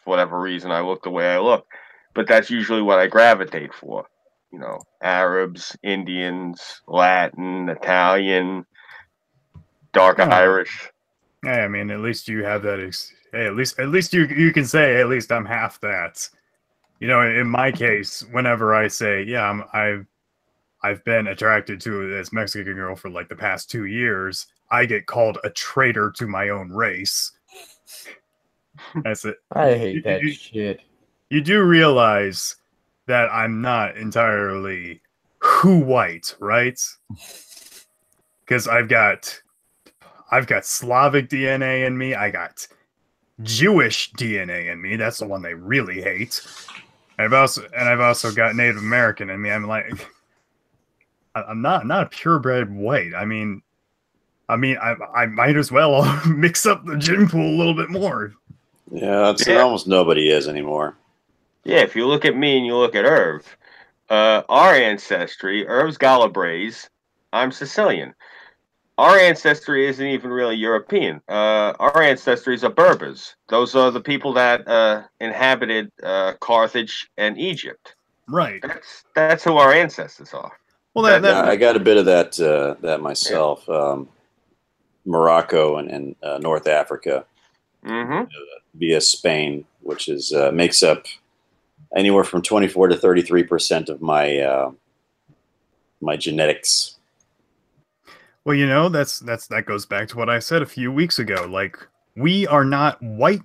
for whatever reason I look the way I look. But that's usually what I gravitate for. Arabs, Indians, Latin, Italian, dark Irish. Yeah, I mean, at least you have that. Hey, at least you can say, at least I'm half that. In my case, whenever I say, yeah, I've been attracted to this Mexican girl for like the past 2 years, I get called a traitor to my own race. That's it. I hate that shit. You do realize that I'm not entirely white, right? Because I've got Slavic DNA in me. I got Jewish DNA in me. That's the one they really hate. I've also got Native American in me. I'm like, I'm not a purebred white. I mean, I might as well mix up the gene pool a little bit more. Yeah, almost nobody is anymore. Yeah, if you look at me and you look at Irv, our ancestry, Irv's Galabrese, I'm Sicilian. Our ancestry isn't even really European. Our ancestries are Berbers. Those are the people that inhabited Carthage and Egypt. Right. That's who our ancestors are. Well, I got a bit of that myself. Yeah. Morocco and North Africa, via Spain, which is makes up anywhere from 24 to 33% of my my genetics. Well, that goes back to what I said a few weeks ago. Like, we are not white.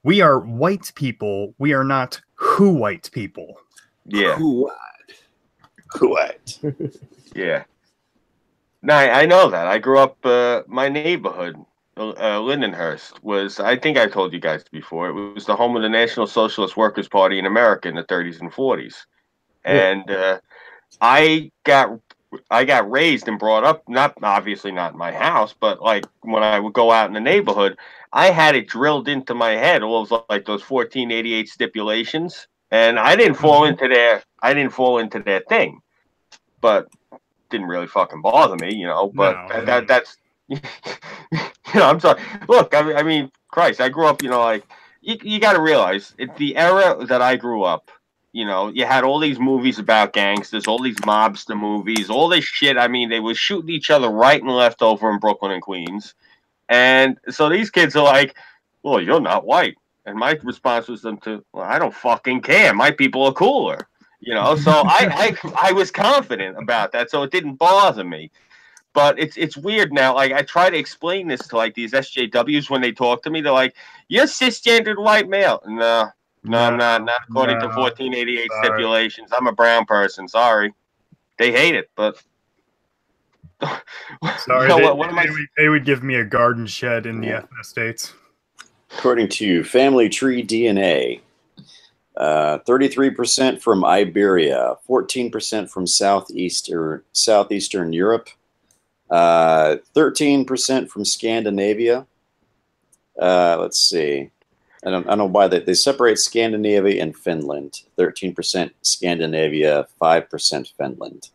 We are white people. We are not white people. Yeah. White. Yeah. No, I know that. I grew up, my neighborhood, Lindenhurst, was, I think I told you guys before, it was the home of the National Socialist Workers' Party in America in the 30s and 40s. And I got raised and brought up, obviously not in my house, but like when I would go out in the neighborhood, I had it drilled into my head, all of like those 1488 stipulations, and I didn't fall into their thing, but didn't really fucking bother me, but no. That's I'm sorry. Look, I mean, Christ, I grew up, like you got to realize the era that I grew up. You had all these movies about gangsters, all these mobster movies, all this shit. I mean, they were shooting each other right and left over in Brooklyn and Queens. And so these kids are like, well, you're not white. And my response was well, I don't fucking care. My people are cooler. So I was confident about that. So it didn't bother me. But it's weird now. Like, I try to explain this to like these SJWs when they talk to me. They're like, you're cisgendered white male. No, I'm not. Not according to 1488 stipulations. I'm a brown person. Sorry. They hate it, but... Sorry, they would give me a garden shed in the ethno states. According to Family Tree DNA, 33% from Iberia, 14% from Southeastern Europe, 13% from Scandinavia. Let's see. I don't know why they separate Scandinavia and Finland. 13% Scandinavia, 5% Finland.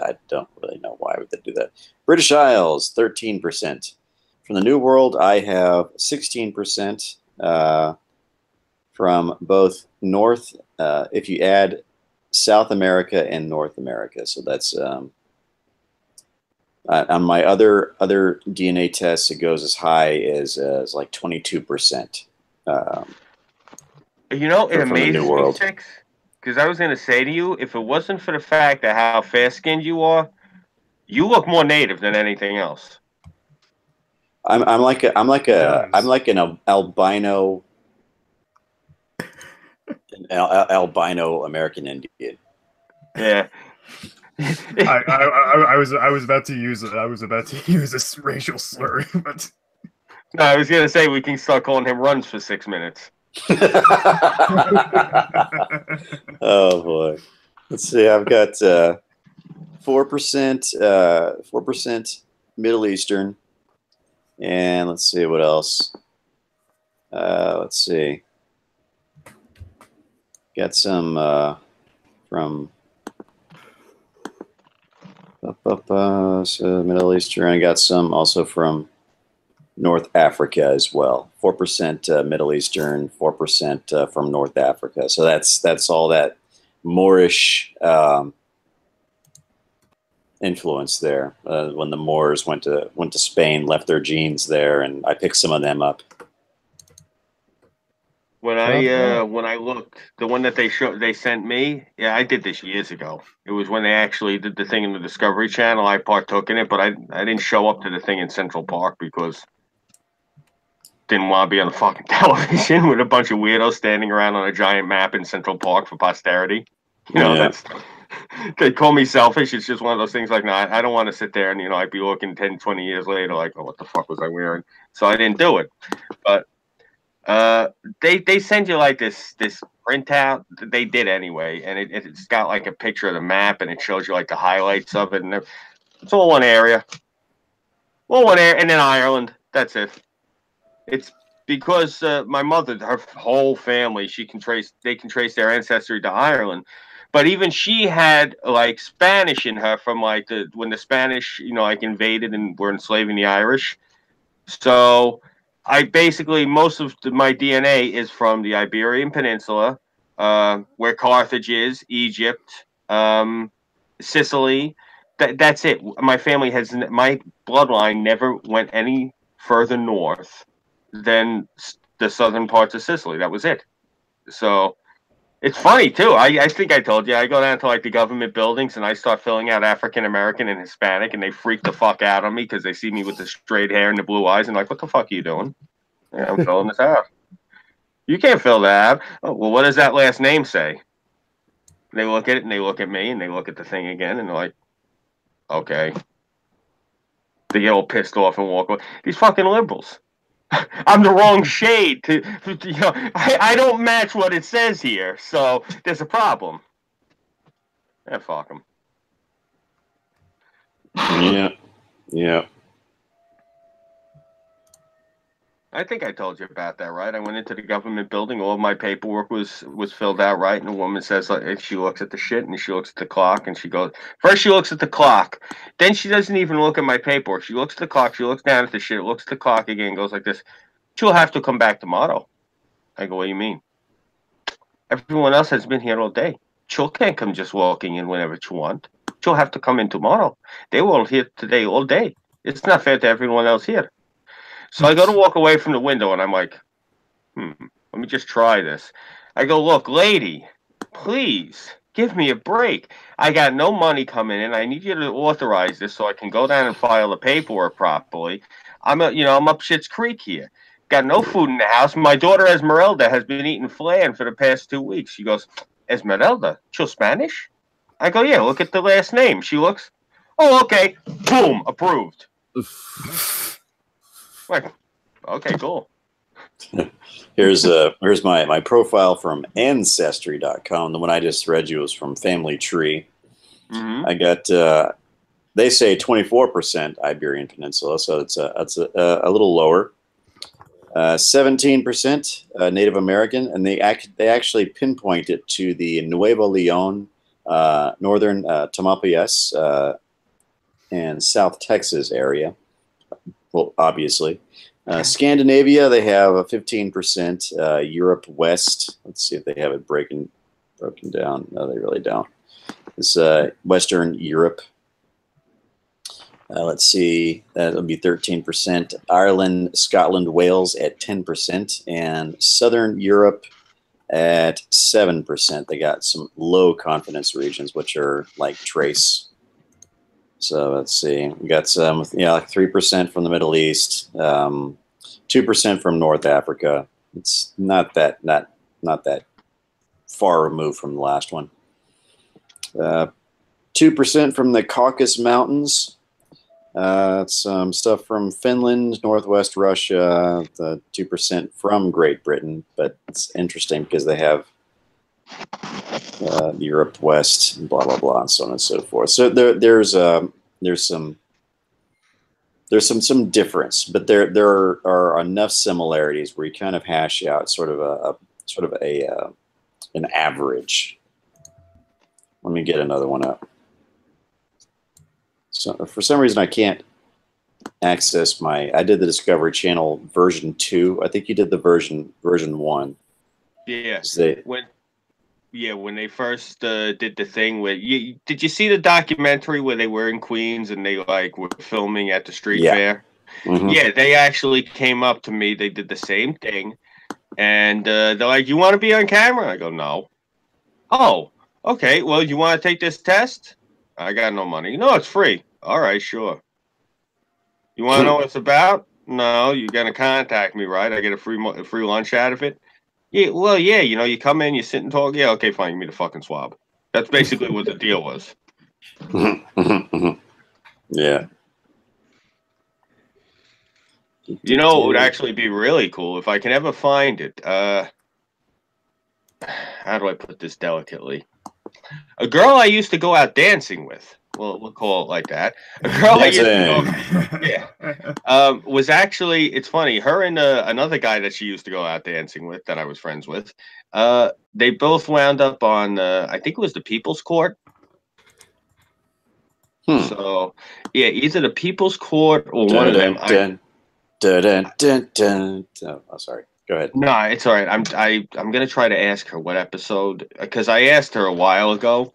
I don't really know why would they do that. British Isles, 13%. From the New World, I have 16% from both North. If you add South America, and North America. So that's on my other DNA tests. It goes as high as like 22%. You know, it from the New amazes me, World. Six, because I was going to say to you, if it wasn't for the fact of how fair-skinned you are, you look more native than anything else. I'm like an albino American Indian. Yeah. I was about to use this racial slur, but no, I was going to say we can start calling him Runs for 6 minutes. Oh boy, let's see. I've got 4% Middle Eastern, and let's see what else. Let's see. Got some from so Middle Eastern. I got some also from North Africa as well. 4% Middle Eastern, 4% from North Africa. So that's all that Moorish influence there. When the Moors went to Spain, left their genes there, and I picked some of them up. When I looked, the one that they sent me, yeah, I did this years ago. It was when they actually did the thing in the Discovery Channel. I partook in it, but I didn't show up to the thing in Central Park because didn't want to be on the fucking television with a bunch of weirdos standing around on a giant map in Central Park for posterity. You know, Yeah. they call me selfish. It's just one of those things like, no, I don't want to sit there and, you know, I'd be looking 10, 20 years later like, oh, what the fuck was I wearing? So I didn't do it. But they send you like this printout. They did anyway, and it's got like a picture of the map, and it shows you like the highlights of it, and it's all one area. Well, one area, and then Ireland. That's it. It's because my mother, her whole family, they can trace their ancestry to Ireland. But even she had like Spanish in her from like when the Spanish, you know, like invaded and were enslaving the Irish. So I basically, most of my DNA is from the Iberian Peninsula, where Carthage is, Egypt, Sicily. That's it. My bloodline never went any further north than the southern parts of Sicily. That was it. So it's funny too. I think I told you, I go down to like the government buildings and I start filling out African American and Hispanic, and they freak the fuck out on me because they see me with the straight hair and the blue eyes and like, what the fuck are you doing? Yeah, I'm filling this out. You can't fill that out. Oh, well, what does that last name say? They look at it and they look at me and they look at the thing again and they're like, okay. They get all pissed off and walk away. These fucking liberals. I'm the wrong shade to you know, I don't match what it says here, so there's a problem. Yeah, fuck them. Yeah. I think I told you about that, right? I went into the government building. All of my paperwork was filled out right, and the woman says, like, she looks at the shit and she looks at the clock, and she goes, first she looks at the clock, then she doesn't even look at my paperwork. She looks at the clock, she looks down at the shit, looks at the clock again, goes like this. She'll have to come back tomorrow. I go, what do you mean? Everyone else has been here all day. She'll can't come just walking in whenever she want. She'll have to come in tomorrow. They were all here today all day. It's not fair to everyone else here. So I go to walk away from the window, and I'm like, let me just try this. I go, look, lady, please give me a break. I got no money coming in. I need you to authorize this so I can go down and file the paperwork properly. I'm up Schitt's Creek here. Got no food in the house. My daughter Esmeralda has been eating flan for the past 2 weeks. She goes, Esmeralda, she's Spanish? I go, yeah, look at the last name. She looks, oh, okay. Boom, approved. Like, okay, cool. Here's my profile from Ancestry.com. The one I just read you was from Family Tree. Mm-hmm. I got they say 24% Iberian Peninsula, so it's a little lower. 17% Native American, and they actually pinpoint it to the Nuevo Leon, northern Tamaulipas, and South Texas area. Well, obviously. Scandinavia, they have a 15%. Europe West, let's see if they have it broken down. No, they really don't. It's Western Europe. Let's see, that'll be 13%. Ireland, Scotland, Wales at 10%, and Southern Europe at 7%. They got some low confidence regions, which are like trace. So let's see, we got some, like 3% from the Middle East, 2% from North Africa. It's not that far removed from the last one. 2% from the Caucasus Mountains. Some stuff from Finland, Northwest Russia, 2% from Great Britain, but it's interesting because they have Europe West, and blah blah blah, and so on and so forth. So there's some difference, but there are enough similarities where you kind of hash out sort of an average. Let me get another one up. So for some reason I can't access I did the Discovery Channel version 2. I think you did the version 1. Yeah. When they first did the thing where did you see the documentary where they were in Queens and they were filming at the street fair? Mm-hmm. Yeah, they actually came up to me. They did the same thing, and they're like, "You want to be on camera?" I go, "No." "Oh, okay. Well, you want to take this test?" "I got no money." "No, it's free." "All right, sure." "You want to know what it's about?" "No, you're gonna contact me, right? I get a free lunch out of it." "Yeah, well, yeah. You come in, you sit and talk. Yeah, okay, fine. Give me the fucking swab." That's basically what the deal was. Yeah. It would actually be really cool if I can ever find it. How do I put this delicately? A girl I used to go out dancing with. Well, we'll call it like that. A girl I used to go, was actually, it's funny, her and another guy that she used to go out dancing with that I was friends with, they both wound up on, I think it was the People's Court. So, yeah, either the People's Court or one of them. Oh, sorry. Go ahead. No, it's all right. I'm gonna try to ask her what episode, because I asked her a while ago,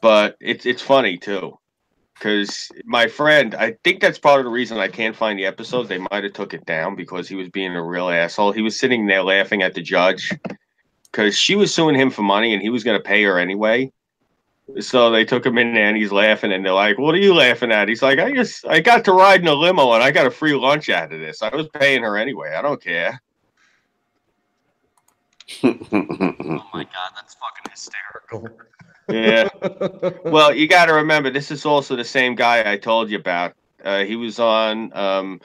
but it's funny too, because my friend, I think that's part of the reason I can't find the episode. They might have took it down because he was being a real asshole. He was sitting there laughing at the judge because she was suing him for money and he was gonna pay her anyway. So they took him in there and he's laughing and they're like, "What are you laughing at?" He's like, I got to ride in a limo and I got a free lunch out of this. I was paying her anyway. I don't care. Oh my god, that's fucking hysterical. Yeah. Well, you got to remember, this is also the same guy I told you about. He was on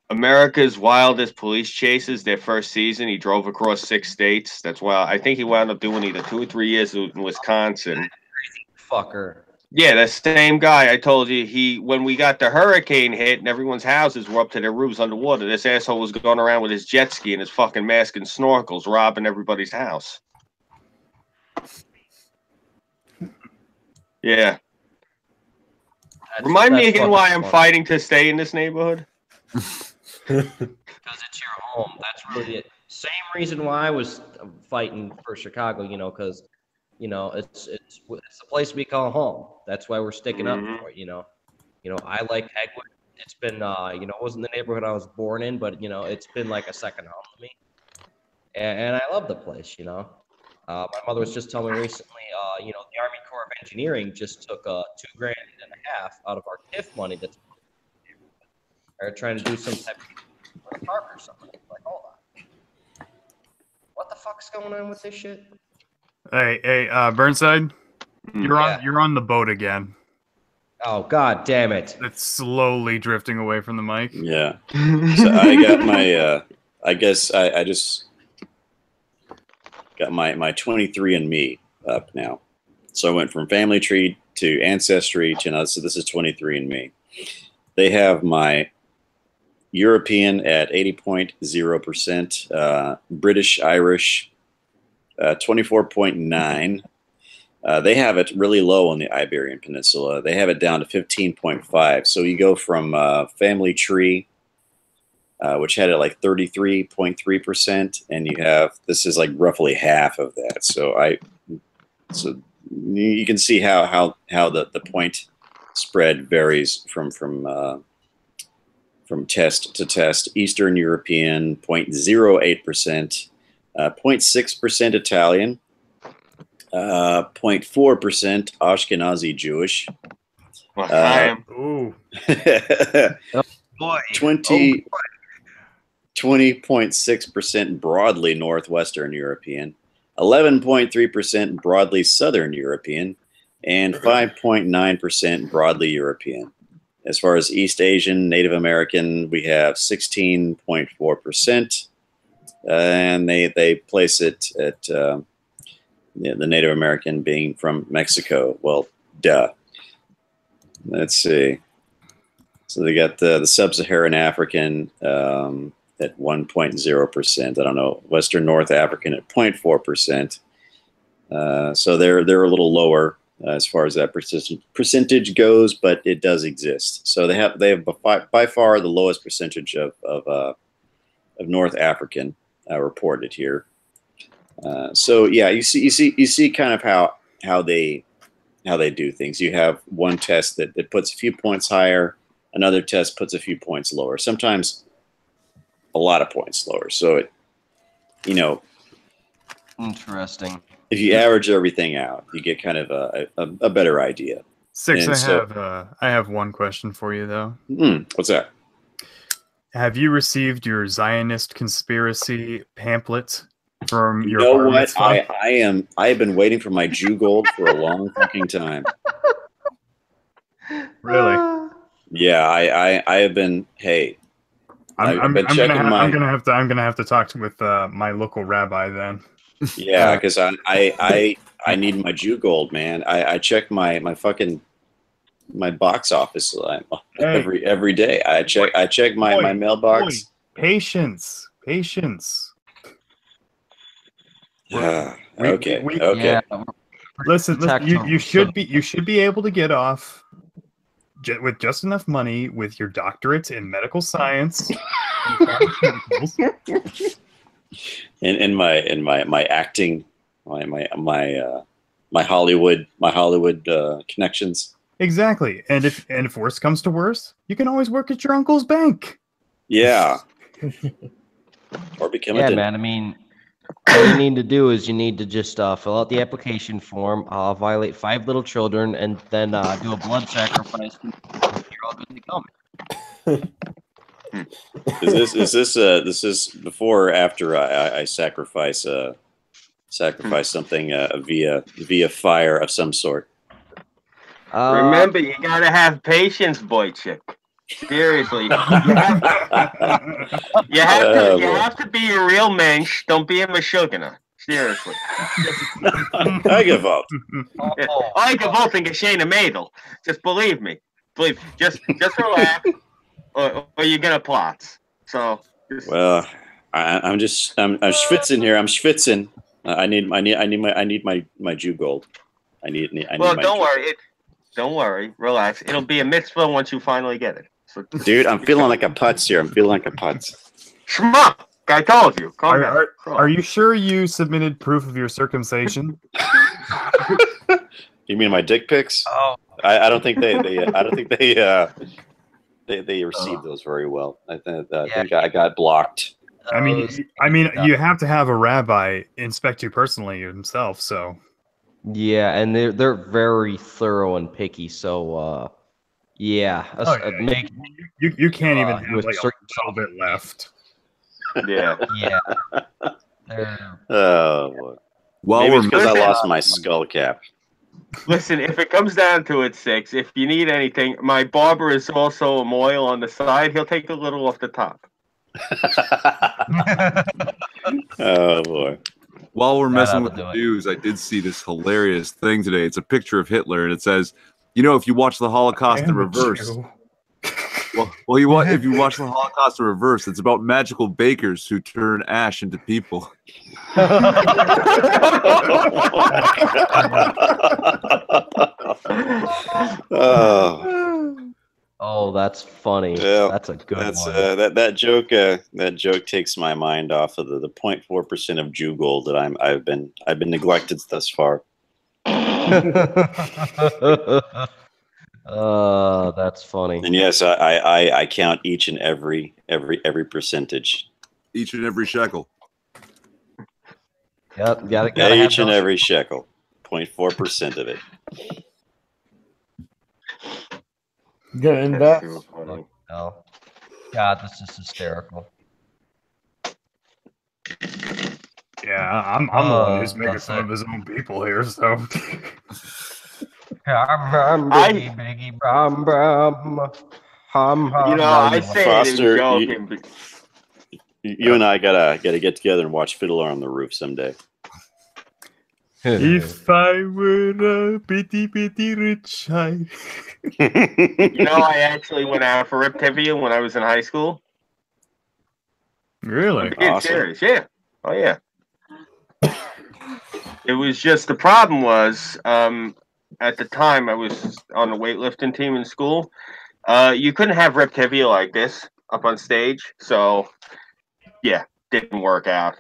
America's Wildest Police Chases, their first season. He drove across 6 states. That's why I think he wound up doing either 2 or 3 years in Wisconsin. Crazy fucker. Yeah, that same guy I told you, when we got the hurricane hit and everyone's houses were up to their roofs underwater, this asshole was going around with his jet ski and his fucking mask and snorkels, robbing everybody's house. Yeah. Remind me again why I'm fighting to stay in this neighborhood. Because it's your home. That's really it. Same reason why I was fighting for Chicago, because it's the place we call home. That's why we're sticking up for it. I like Hegwood. It's been it wasn't the neighborhood I was born in, but it's been like a second home to me, and I love the place. My mother was just telling me recently, the Army Corps of Engineering just took $2.5 grand out of our TIF money that's are trying to do some type of park or something. Like, hold on, what the fuck's going on with this shit? Hey, Burnside, you're on the boat again. Oh god damn it! It's slowly drifting away from the mic. Yeah. So I got my. I guess I just got my 23andMe up now. So I went from Family Tree to Ancestry to so this is 23andMe. They have my European at 80.0%, British Irish 24.9. They have it really low on the Iberian Peninsula. They have it down to 15.5. So you go from Family Tree, which had it like 33.3%, and you have this is like roughly half of that. So So you can see how the point spread varies from test to test. Eastern European 0.08%, 0.6% Italian, 0.4% Ashkenazi Jewish. Ooh. Boy. 20.6% broadly Northwestern European, 11.3% broadly Southern European, and 5.9% broadly European. As far as East Asian, Native American, we have 16.4%, and they place it at the Native American being from Mexico. Well, duh. Let's see. So they got the Sub-Saharan African at 1.0%. I don't know. Western North African at 0.4%. So they're a little lower as far as that percentage goes, but it does exist. So they have by far the lowest percentage of North African reported here. So yeah, you see kind of how they do things. You have one test that puts a few points higher, another test puts a few points lower. Sometimes a lot of points lower. So it, Interesting. if you average everything out, you get kind of a better idea. Six, I have one question for you though. What's that? Have you received your Zionist conspiracy pamphlet from your? You know what? I have been waiting for my Jew gold for a long fucking time. Really? Yeah, I have been. Hey, I'm gonna have to talk with my local rabbi then. Yeah, because I need my Jew gold, man. I check my box office every day. I check my mailbox. Patience. Okay. Yeah, Listen, you should be able to get off with just enough money with your doctorate in medical science. And my acting, my Hollywood connections. Exactly, and if worse comes to worse, you can always work at your uncle's bank. Yeah, or become a man. I mean, all you need to do is you need to just fill out the application form, violate 5 little children, and then do a blood sacrifice. You're all good to go. Is this before or after I sacrifice something via fire of some sort? Remember, you gotta have patience, boy chick. Seriously, you have to be a real mensch. Don't be a mashugana. Seriously. Eigevalt. Eigevalt and Geshena Madel. Just believe me. Just relax. Or you're gonna plot. So. Well, I'm schwitzing here. I'm schwitzing. I need my Jew gold. I need don't worry. Don't worry. Relax. It'll be a mitzvah once you finally get it. So, dude, I'm feeling like a putz here. I'm feeling like a putz. Shmuck! I told you. Are you sure you submitted proof of your circumcision? You mean my dick pics? Oh, I don't think they received those very well. I think I got blocked. I mean, you have to have a rabbi inspect you personally himself. So. Yeah, and they're very thorough and picky. So, yeah, you can't even have like a little bit left. Yeah. Oh boy. Well, maybe it's because I lost my skull cap. Listen, if it comes down to it, Six, if you need anything, my barber is also a moil on the side. He'll take a little off the top. Oh boy. While we're messing with the news, I did see this hilarious thing today. It's a picture of Hitler, and it says, if you watch the Holocaust in reverse, if you watch the Holocaust in reverse, it's about magical bakers who turn ash into people. Oh, that's funny. Yeah, that's a good one. That joke takes my mind off of the 0.4% of Jew gold that I've been neglected thus far. That's funny. And yes, I count each and every percentage. Each and every shekel. Yep, gotta have Each and those. every shekel. 0.4% of it. You gonna invest? Oh, God, this is hysterical. Yeah, I'm the one who's making fun of his own people here, so. Biggie, bum, bum. I say Foster, it in joking. you and I gotta get together and watch Fiddler on the Roof someday. If I were a bitty rich guy. I actually went out for Riptavia when I was in high school. Really? I'm being serious, yeah. Oh, yeah. It was just, the problem was, at the time I was on the weightlifting team in school. You couldn't have Riptavia like this up on stage. So, yeah, didn't work out.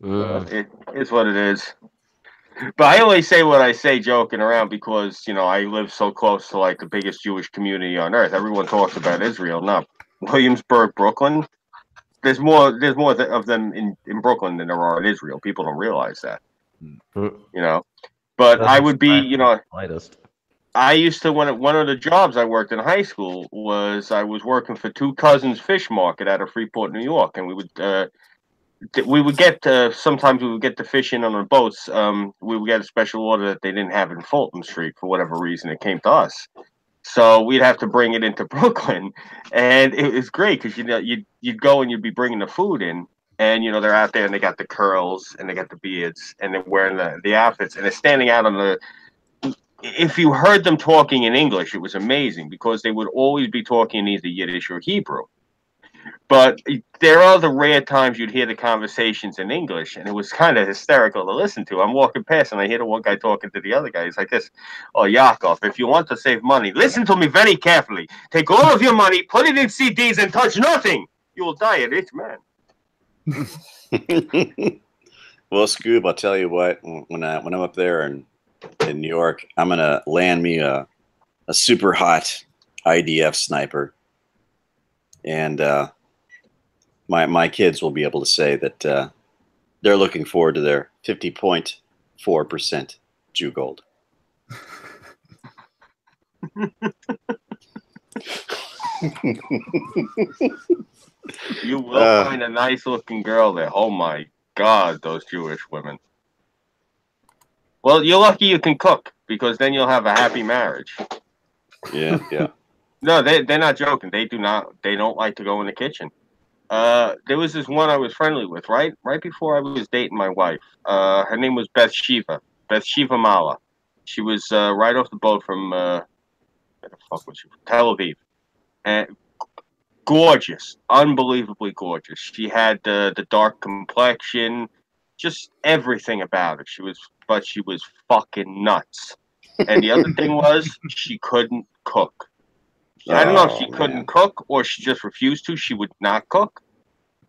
It is what it is. But I always say what I say joking around because, I live so close to like the biggest Jewish community on earth. Everyone talks about Israel, not Williamsburg, Brooklyn. There's more of them in Brooklyn than there are in Israel. People don't realize that. But I would be, I used to, one of the jobs I worked in high school was I was working for Two Cousins Fish Market out of Freeport, New York, and we would get sometimes we would get the fish in on the boats. We would get a special order that they didn't have in Fulton Street for whatever reason. It came to us, so we'd have to bring it into Brooklyn, and it was great because you'd go and you'd be bringing the food in, and they're out there and they got the curls and they got the beards and they're wearing the outfits and they're standing out on the. If you heard them talking in English, it was amazing because they would always be talking in either Yiddish or Hebrew. But there are the rare times you'd hear the conversations in English, and it was kind of hysterical to listen to. I'm walking past, and I hear the one guy talking to the other guy. He's like this, "Oh, Yaakov, if you want to save money, listen to me very carefully. Take all of your money, put it in CDs, and touch nothing. You will die a rich man." Well, Scoob, I'll tell you what. When I'm up there in New York, I'm gonna land me a super hot IDF sniper, and my kids will be able to say that they're looking forward to their 50.4% Jew gold. You will find a nice looking girl there. Oh my God, those Jewish women. Well, you're lucky you can cook because then you'll have a happy marriage. Yeah. No, they're not joking. They don't like to go in the kitchen. There was this one I was friendly with right before I was dating my wife. Her name was Beth Shiva Mala. She was right off the boat from where the fuck was she? Tel Aviv, and gorgeous, unbelievably gorgeous. She had the dark complexion, just everything about her. She was fucking nuts. And the other thing was she couldn't cook. I don't know if she couldn't cook or she just refused to. She would not cook.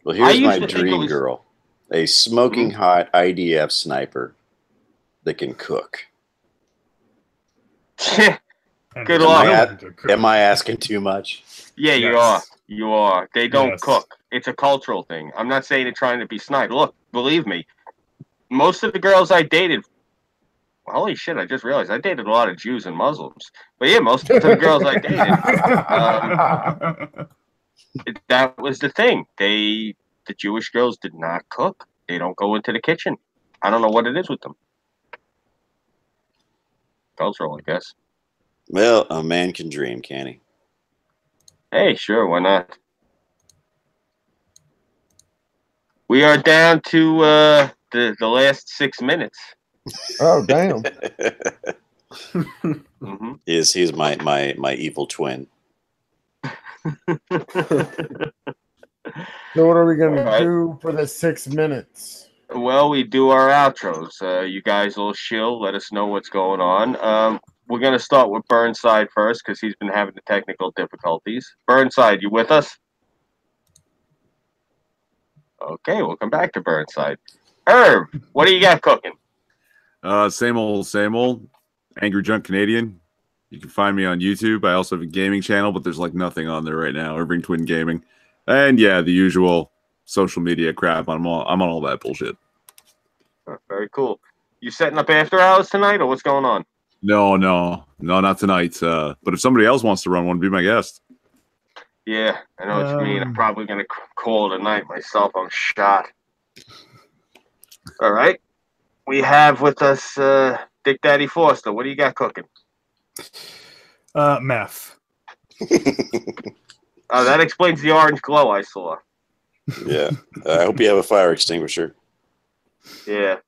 Well, here's my dream girl. A smoking hot IDF sniper that can cook. Good luck. Am I asking too much? Yeah, yes. You are. They don't cook. It's a cultural thing. I'm not saying they're trying to be snide. Look, believe me, most of the girls I dated, holy shit, I just realized I dated a lot of Jews and Muslims. But yeah, most of the girls I dated, that was the thing. The Jewish girls did not cook. They don't go into the kitchen. I don't know what it is with them. Cultural, I guess. Well, a man can dream, can he? Hey, sure, why not? We are down to the last 6 minutes. Oh, damn. He's my evil twin. So what are we going to do for the 6 minutes? Well, we do our outros. You guys will chill. Let us know what's going on. We're going to start with Burnside first because he's been having the technical difficulties. Burnside, you with us? Okay, we'll come back to Burnside. Herb, what do you got cooking? Same old, same old. Angry Drunk Canadian. You can find me on YouTube. I also have a gaming channel, but there's like nothing on there right now. Irving Twin Gaming, and yeah, the usual social media crap. I'm on all that bullshit. Oh, very cool. You setting up after hours tonight, or what's going on? No, not tonight. But if somebody else wants to run one, be my guest. Yeah, I know what you mean. I'm probably gonna call it a night myself. I'm shot. All right, we have with us Dick Daddy Foster. What do you got cooking? Meth. That explains the orange glow I saw. Yeah. I hope you have a fire extinguisher. Yeah.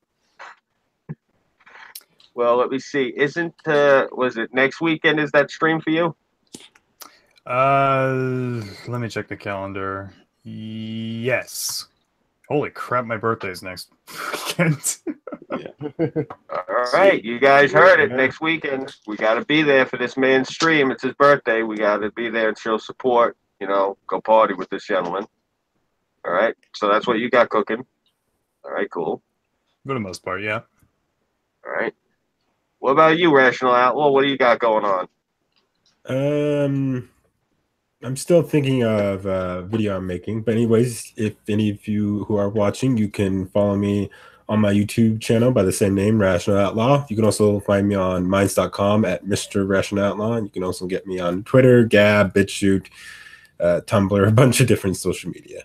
Well, let me see. Isn't was it next weekend? Is that stream for you? Let me check the calendar. Yes. Holy crap! My birthday's next weekend. All right, you guys heard it. Next weekend, we got to be there for this man's stream. It's his birthday. We got to be there and show support. You know, go party with this gentleman. All right, so that's what you got cooking. All right, cool. For the most part, yeah. All right. What about you, Rational Outlaw? What do you got going on? I'm still thinking of a video I'm making. But anyways, if any of you who are watching, you can follow me on my YouTube channel by the same name, Rational Outlaw. You can also find me on minds.com at Mr. Rational Outlaw. And you can also get me on Twitter, Gab, BitChute, Tumblr, a bunch of different social media.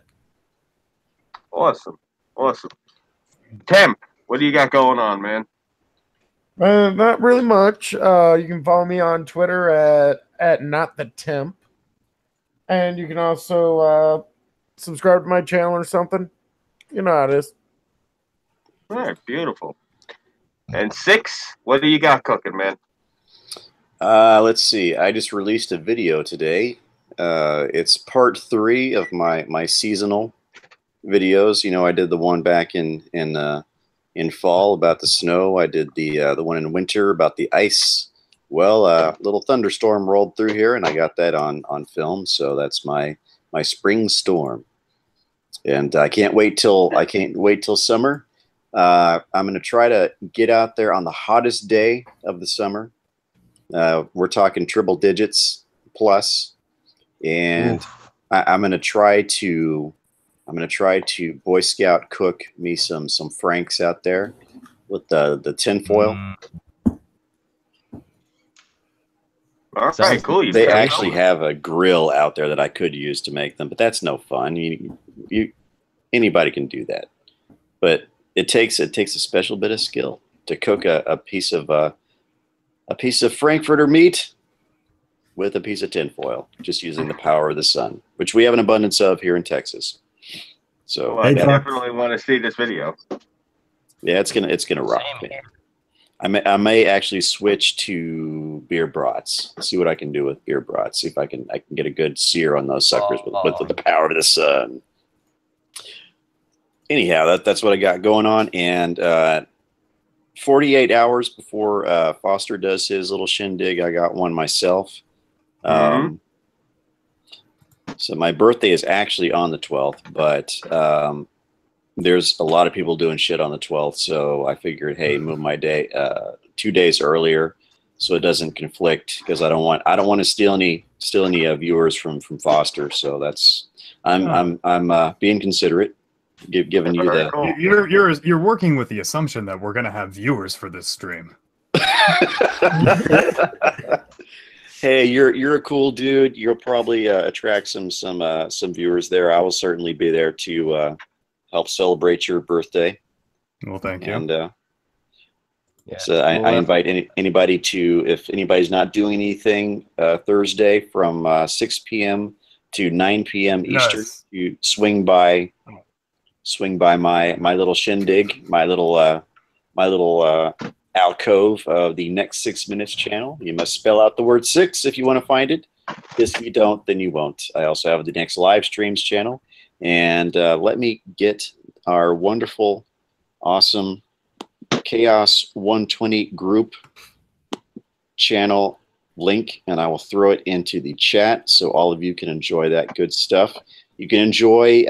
Awesome. Awesome. Tim, what do you got going on, man? Not really much. You can follow me on Twitter at NotTheTemp. And you can also subscribe to my channel or something. You know how it is. All right, beautiful. And Six, what do you got cooking, man? Let's see. I just released a video today. It's part 3 of my seasonal videos. You know, I did the one back in fall about the snow. I did the one in winter about the ice. Well, a little thunderstorm rolled through here, and I got that on film. So that's my spring storm, and I can't wait till summer. I'm going to try to get out there on the hottest day of the summer. We're talking triple digits plus, and I'm going to try to Boy Scout cook me some Franks out there with the tinfoil. All right, cool. They actually have a grill out there that I could use to make them, but that's no fun. Anybody can do that, but it takes a special bit of skill to cook a piece of Frankfurter meat with a piece of tinfoil, just using the power of the sun, which we have an abundance of here in Texas. So I definitely want to see this video. Yeah, it's gonna rock. I may actually switch to beer brats. See what I can do with beer brats. See if I can get a good sear on those suckers with the power of the sun. Anyhow, that's what I got going on. And 48 hours before Foster does his little shindig, I got one myself. So my birthday is actually on the 12th, but there's a lot of people doing shit on the 12th, so I figured, hey, move my day 2 days earlier so it doesn't conflict, because I don't want to steal any viewers from Foster. So that's I'm being considerate, giving you the. Cool. You're working with the assumption that we're gonna have viewers for this stream. Hey, you're a cool dude. You'll probably attract some viewers there. I will certainly be there to help celebrate your birthday. Well, thank you. And so I invite anybody to, if anybody's not doing anything Thursday from 6 p.m. to 9 p.m. Eastern, you swing by my little shindig, my little alcove of the Next 6 Minutes channel. You must spell out the word 6 if you want to find it. If you don't, then you won't. I also have the Next Live Streams channel. And let me get our wonderful, awesome CHAOS120 group channel link, and I will throw it into the chat so all of you can enjoy that good stuff. You can enjoy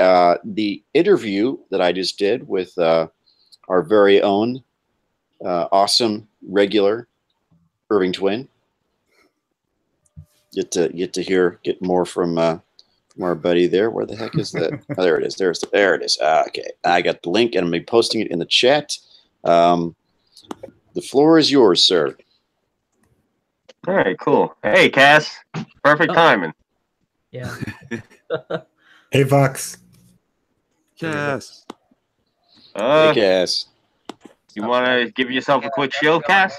the interview that I just did with our very own awesome regular Irving Twin. Get to more from our buddy there. Where the heck is that? Oh, there it is. There it is. Okay, I got the link, and I'm gonna be posting it in the chat. The floor is yours, sir. All right, cool. Hey, Cass. Perfect timing. Yeah. Hey, Vox. Cass. Hey, Cass. You want to give yourself a quick shield, Cass?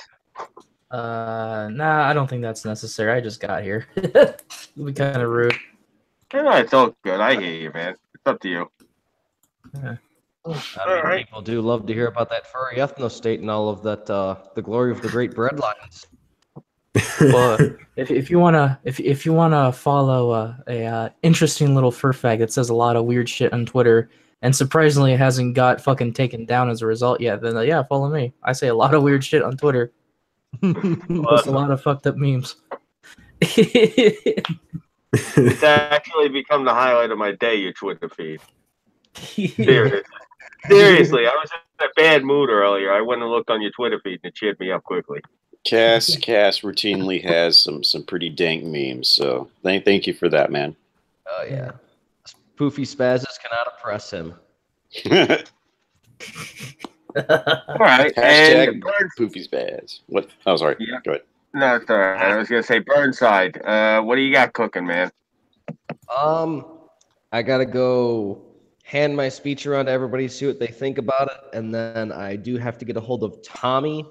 Nah, I don't think that's necessary. I just got here. It'd be kind of rude. No, it's all good. I hear you, man. It's up to you. People do love to hear about that furry ethno state and all of that, the glory of the great breadlines. Well, if you wanna follow a interesting little fur fag that says a lot of weird shit on Twitter, and surprisingly it hasn't got fucking taken down as a result yet, then yeah, follow me. I say a lot of weird shit on Twitter. Post a lot of fucked up memes. It's actually become the highlight of my day, your Twitter feed. Seriously, I was in a bad mood earlier. I went and looked on your Twitter feed and it cheered me up quickly. Cass routinely has some pretty dank memes, so thank you for that, man. Oh yeah, Poofy Spazzes cannot oppress him. All right, hashtag Poofy Spaz. What? Oh, sorry. Yeah. Go ahead. No, it's all right. I was gonna say Burnside. What do you got cooking, man? I gotta go hand my speech around to everybody, see what they think about it, and then I do have to get a hold of Tommy.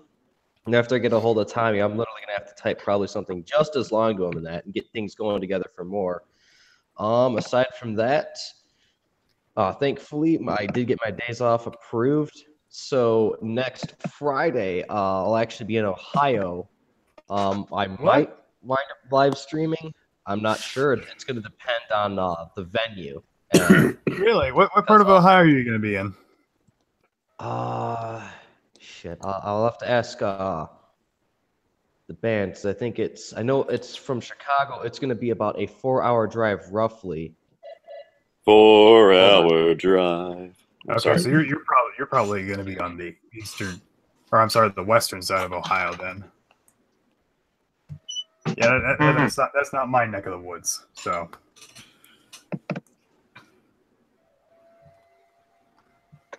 And after I get a hold of Tommy, I'm literally gonna have to type probably something just as long to him in that and get things going together for more. Aside from that, thankfully I did get my days off approved. So next Friday, I'll actually be in Ohio. I might wind up live streaming. I'm not sure. It's going to depend on the venue. Really? What part of Ohio are you going to be in? Shit. I'll have to ask the band, because I know it's from Chicago. It's going to be about a 4-hour drive, roughly. 4-hour drive. Okay, sorry. so you're probably going to be on the the western side of Ohio then. Yeah, that's not my neck of the woods. So.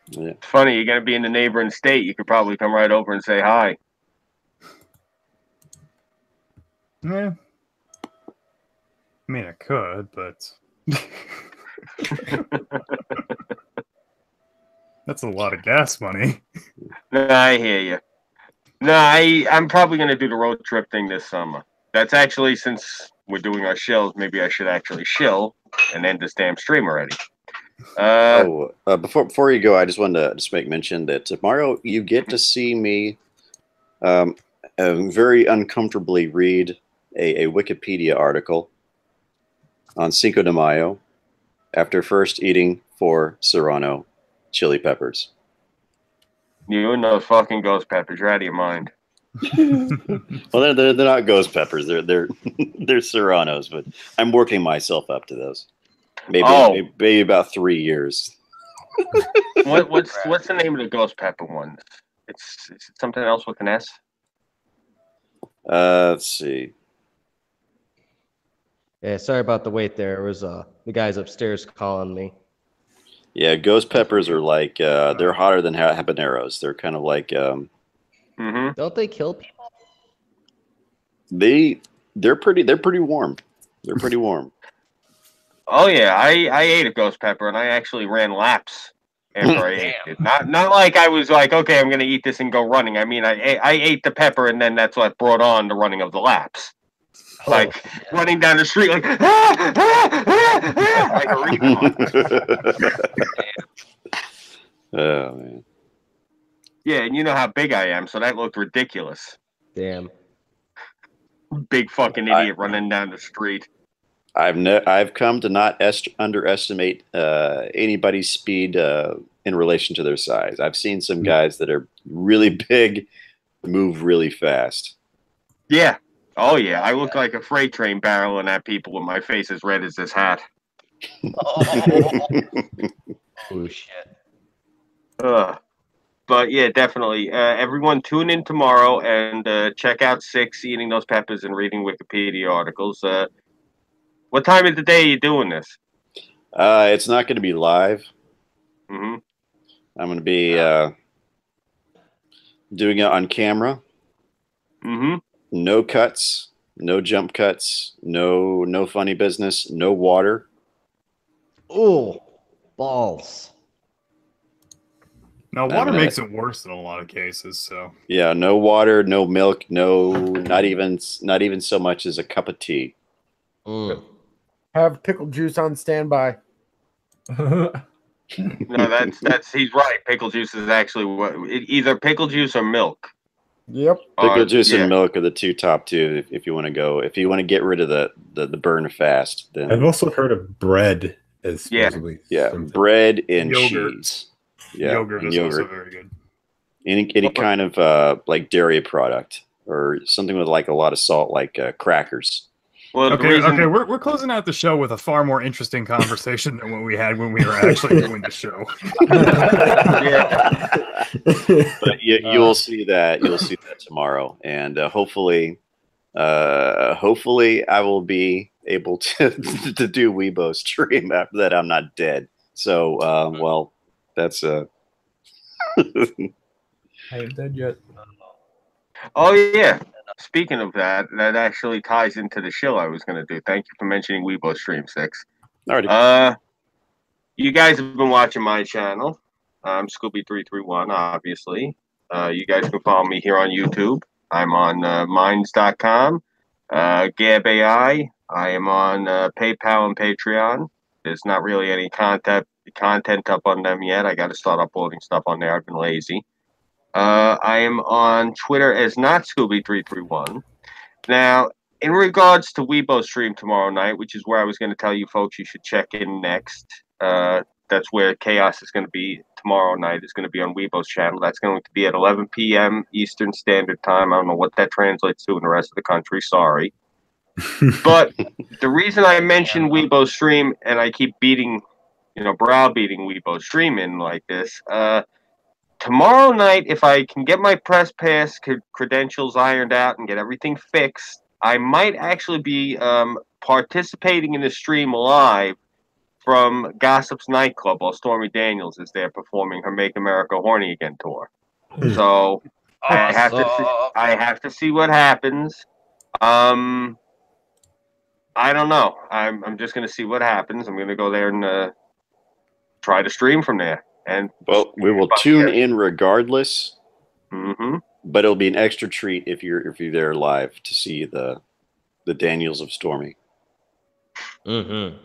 Yeah. Funny, you're gonna be in the neighboring state. You could probably come right over and say hi. Yeah. I mean, I could, but that's a lot of gas money. No, I hear you. No, I'm probably gonna do the road trip thing this summer. That's actually, since we're doing our shills, maybe I should actually shill and end this damn stream already. Before you go, I just wanted to make mention that tomorrow you get to see me very uncomfortably read a Wikipedia article on Cinco de Mayo after first eating 4 Serrano chili peppers. You and those fucking ghost peppers, you're out of your mind. Well, they're not ghost peppers. They're Serranos, but I'm working myself up to those. Maybe about 3 years. What's the name of the ghost pepper one? It's something else with an S. Let's see. Yeah, sorry about the wait there. It was the guys upstairs calling me. Yeah, ghost peppers are like they're hotter than habaneros. They're kind of like Don't they kill people? They're pretty warm. They're pretty warm. Oh yeah, I ate a ghost pepper and I actually ran laps after I ate it. Not like I was like, okay, I'm gonna eat this and go running. I mean, I ate the pepper and then that's what brought on the running of the laps. Like running down the street like like a recon. Oh man. Yeah, and you know how big I am, so that looked ridiculous. Damn. Big fucking idiot running down the street. I've come to not underestimate anybody's speed in relation to their size. I've seen some guys that are really big move really fast. Yeah. Oh yeah. I look like a freight train barreling at people with my face as red as this hat. Oh shit. Ugh. But yeah, definitely. Everyone tune in tomorrow and check out Six eating those peppers and reading Wikipedia articles. What time of the day are you doing this? It's not going to be live. Mm-hmm. I'm going to be doing it on camera. Mm-hmm. No cuts, no jump cuts, no funny business, no water. Oh, balls. No, water makes it worse in a lot of cases. So yeah, no water, no milk, no, not even so much as a cup of tea. Have pickle juice on standby. No, that's he's right. Pickle juice is actually either pickle juice or milk. Yep. Pickle juice and milk are the top two if you want to go. If you want to get rid of the burn fast, then I've also heard of bread as supposedly bread and yogurt. Cheese. Yogurt is also very good. Any kind of like dairy product or something with like a lot of salt, like crackers. Well, okay, we're closing out the show with a far more interesting conversation than what we had when we were actually doing the show. But you'll see that tomorrow, and hopefully I will be able to do Weibo stream after that. I'm not dead, so well, that's I ain't dead yet. Oh yeah. Speaking of that actually ties into the show I was going to do. Thank you for mentioning Weibo Stream 6. Alrighty. You guys have been watching my channel. I'm Scooby331, obviously. You guys can follow me here on YouTube. I'm on Minds.com, Gab AI. I am on PayPal and Patreon. There's not really any content up on them yet. I got to start uploading stuff on there. I've been lazy. I am on Twitter as not Scooby331. Now, in regards to Weibo stream tomorrow night, which is where I was going to tell you folks you should check in next. That's where Chaos is going to be tomorrow night. It's going to be on Weibo's channel. That's going to be at 11 p.m. Eastern Standard Time. I don't know what that translates to in the rest of the country. Sorry. But the reason I mentioned Weibo stream and I keep browbeating Weibo stream in like this, tomorrow night, if I can get my press pass credentials ironed out and get everything fixed, I might actually be participating in the stream live from Gossip's nightclub while Stormy Daniels is there performing her "Make America Horny Again" tour. So I have to see what happens. I don't know. I'm just gonna see what happens. I'm gonna go there and try to stream from there. And well, we will tune in regardless. Mm-hmm. But it'll be an extra treat if you're there live to see the Daniels of Stormy. Mm-hmm.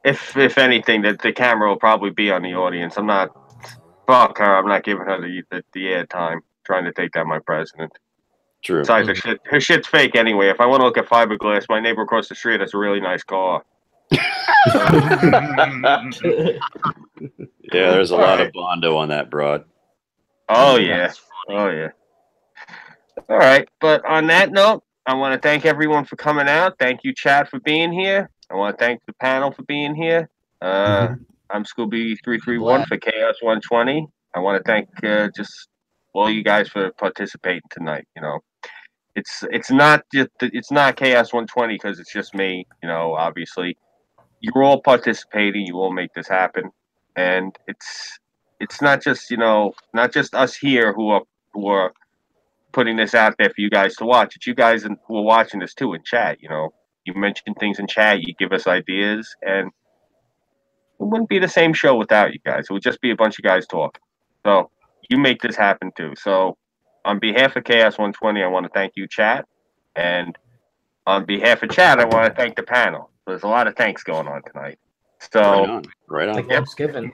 If anything, that the camera will probably be on the audience. I'm not fuck her. I'm not giving her the air time. Trying to take down my president. True. Besides, her shit's fake anyway. If I want to look at fiberglass, my neighbor across the street has a really nice car. Yeah, there's a lot of Bondo on that broad. Oh yeah. Oh yeah. All right. But on that note, I want to thank everyone for coming out. Thank you, Chad, for being here. I want to thank the panel for being here. I'm Scooby331 for CHAOS120. I want to thank just all you guys for participating tonight. It's not CHAOS120 because it's just me. Obviously, you're all participating. You all make this happen, and it's not just us here who are putting this out there for you guys to watch. It's you guys who are watching this too in chat. You mention things in chat, you give us ideas, and it wouldn't be the same show without you guys. It would just be a bunch of guys talking. So you make this happen too. So on behalf of CHAOS120, I want to thank you, chat, and on behalf of chat, I want to thank the panel. There's a lot of thanks going on tonight. So right on. Yep. Given.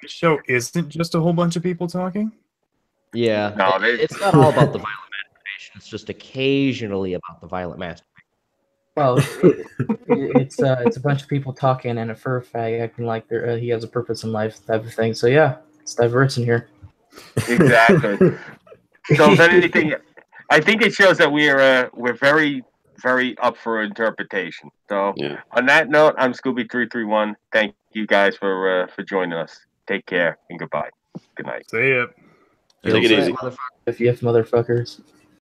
The show isn't just a whole bunch of people talking. Yeah, no, it's not all about the violent masturbation. It's just occasionally about the violent masturbation. Well, it's a bunch of people talking and a fur fag acting like he has a purpose in life, type of thing. So yeah, it's diverse in here. Exactly. So if anything, I think it shows that we're very, very up for interpretation. So on that note, I'm Scooby331. Thank you guys for joining us. Take care and goodbye. Good night. See ya. Take it easy. If you have motherfuckers.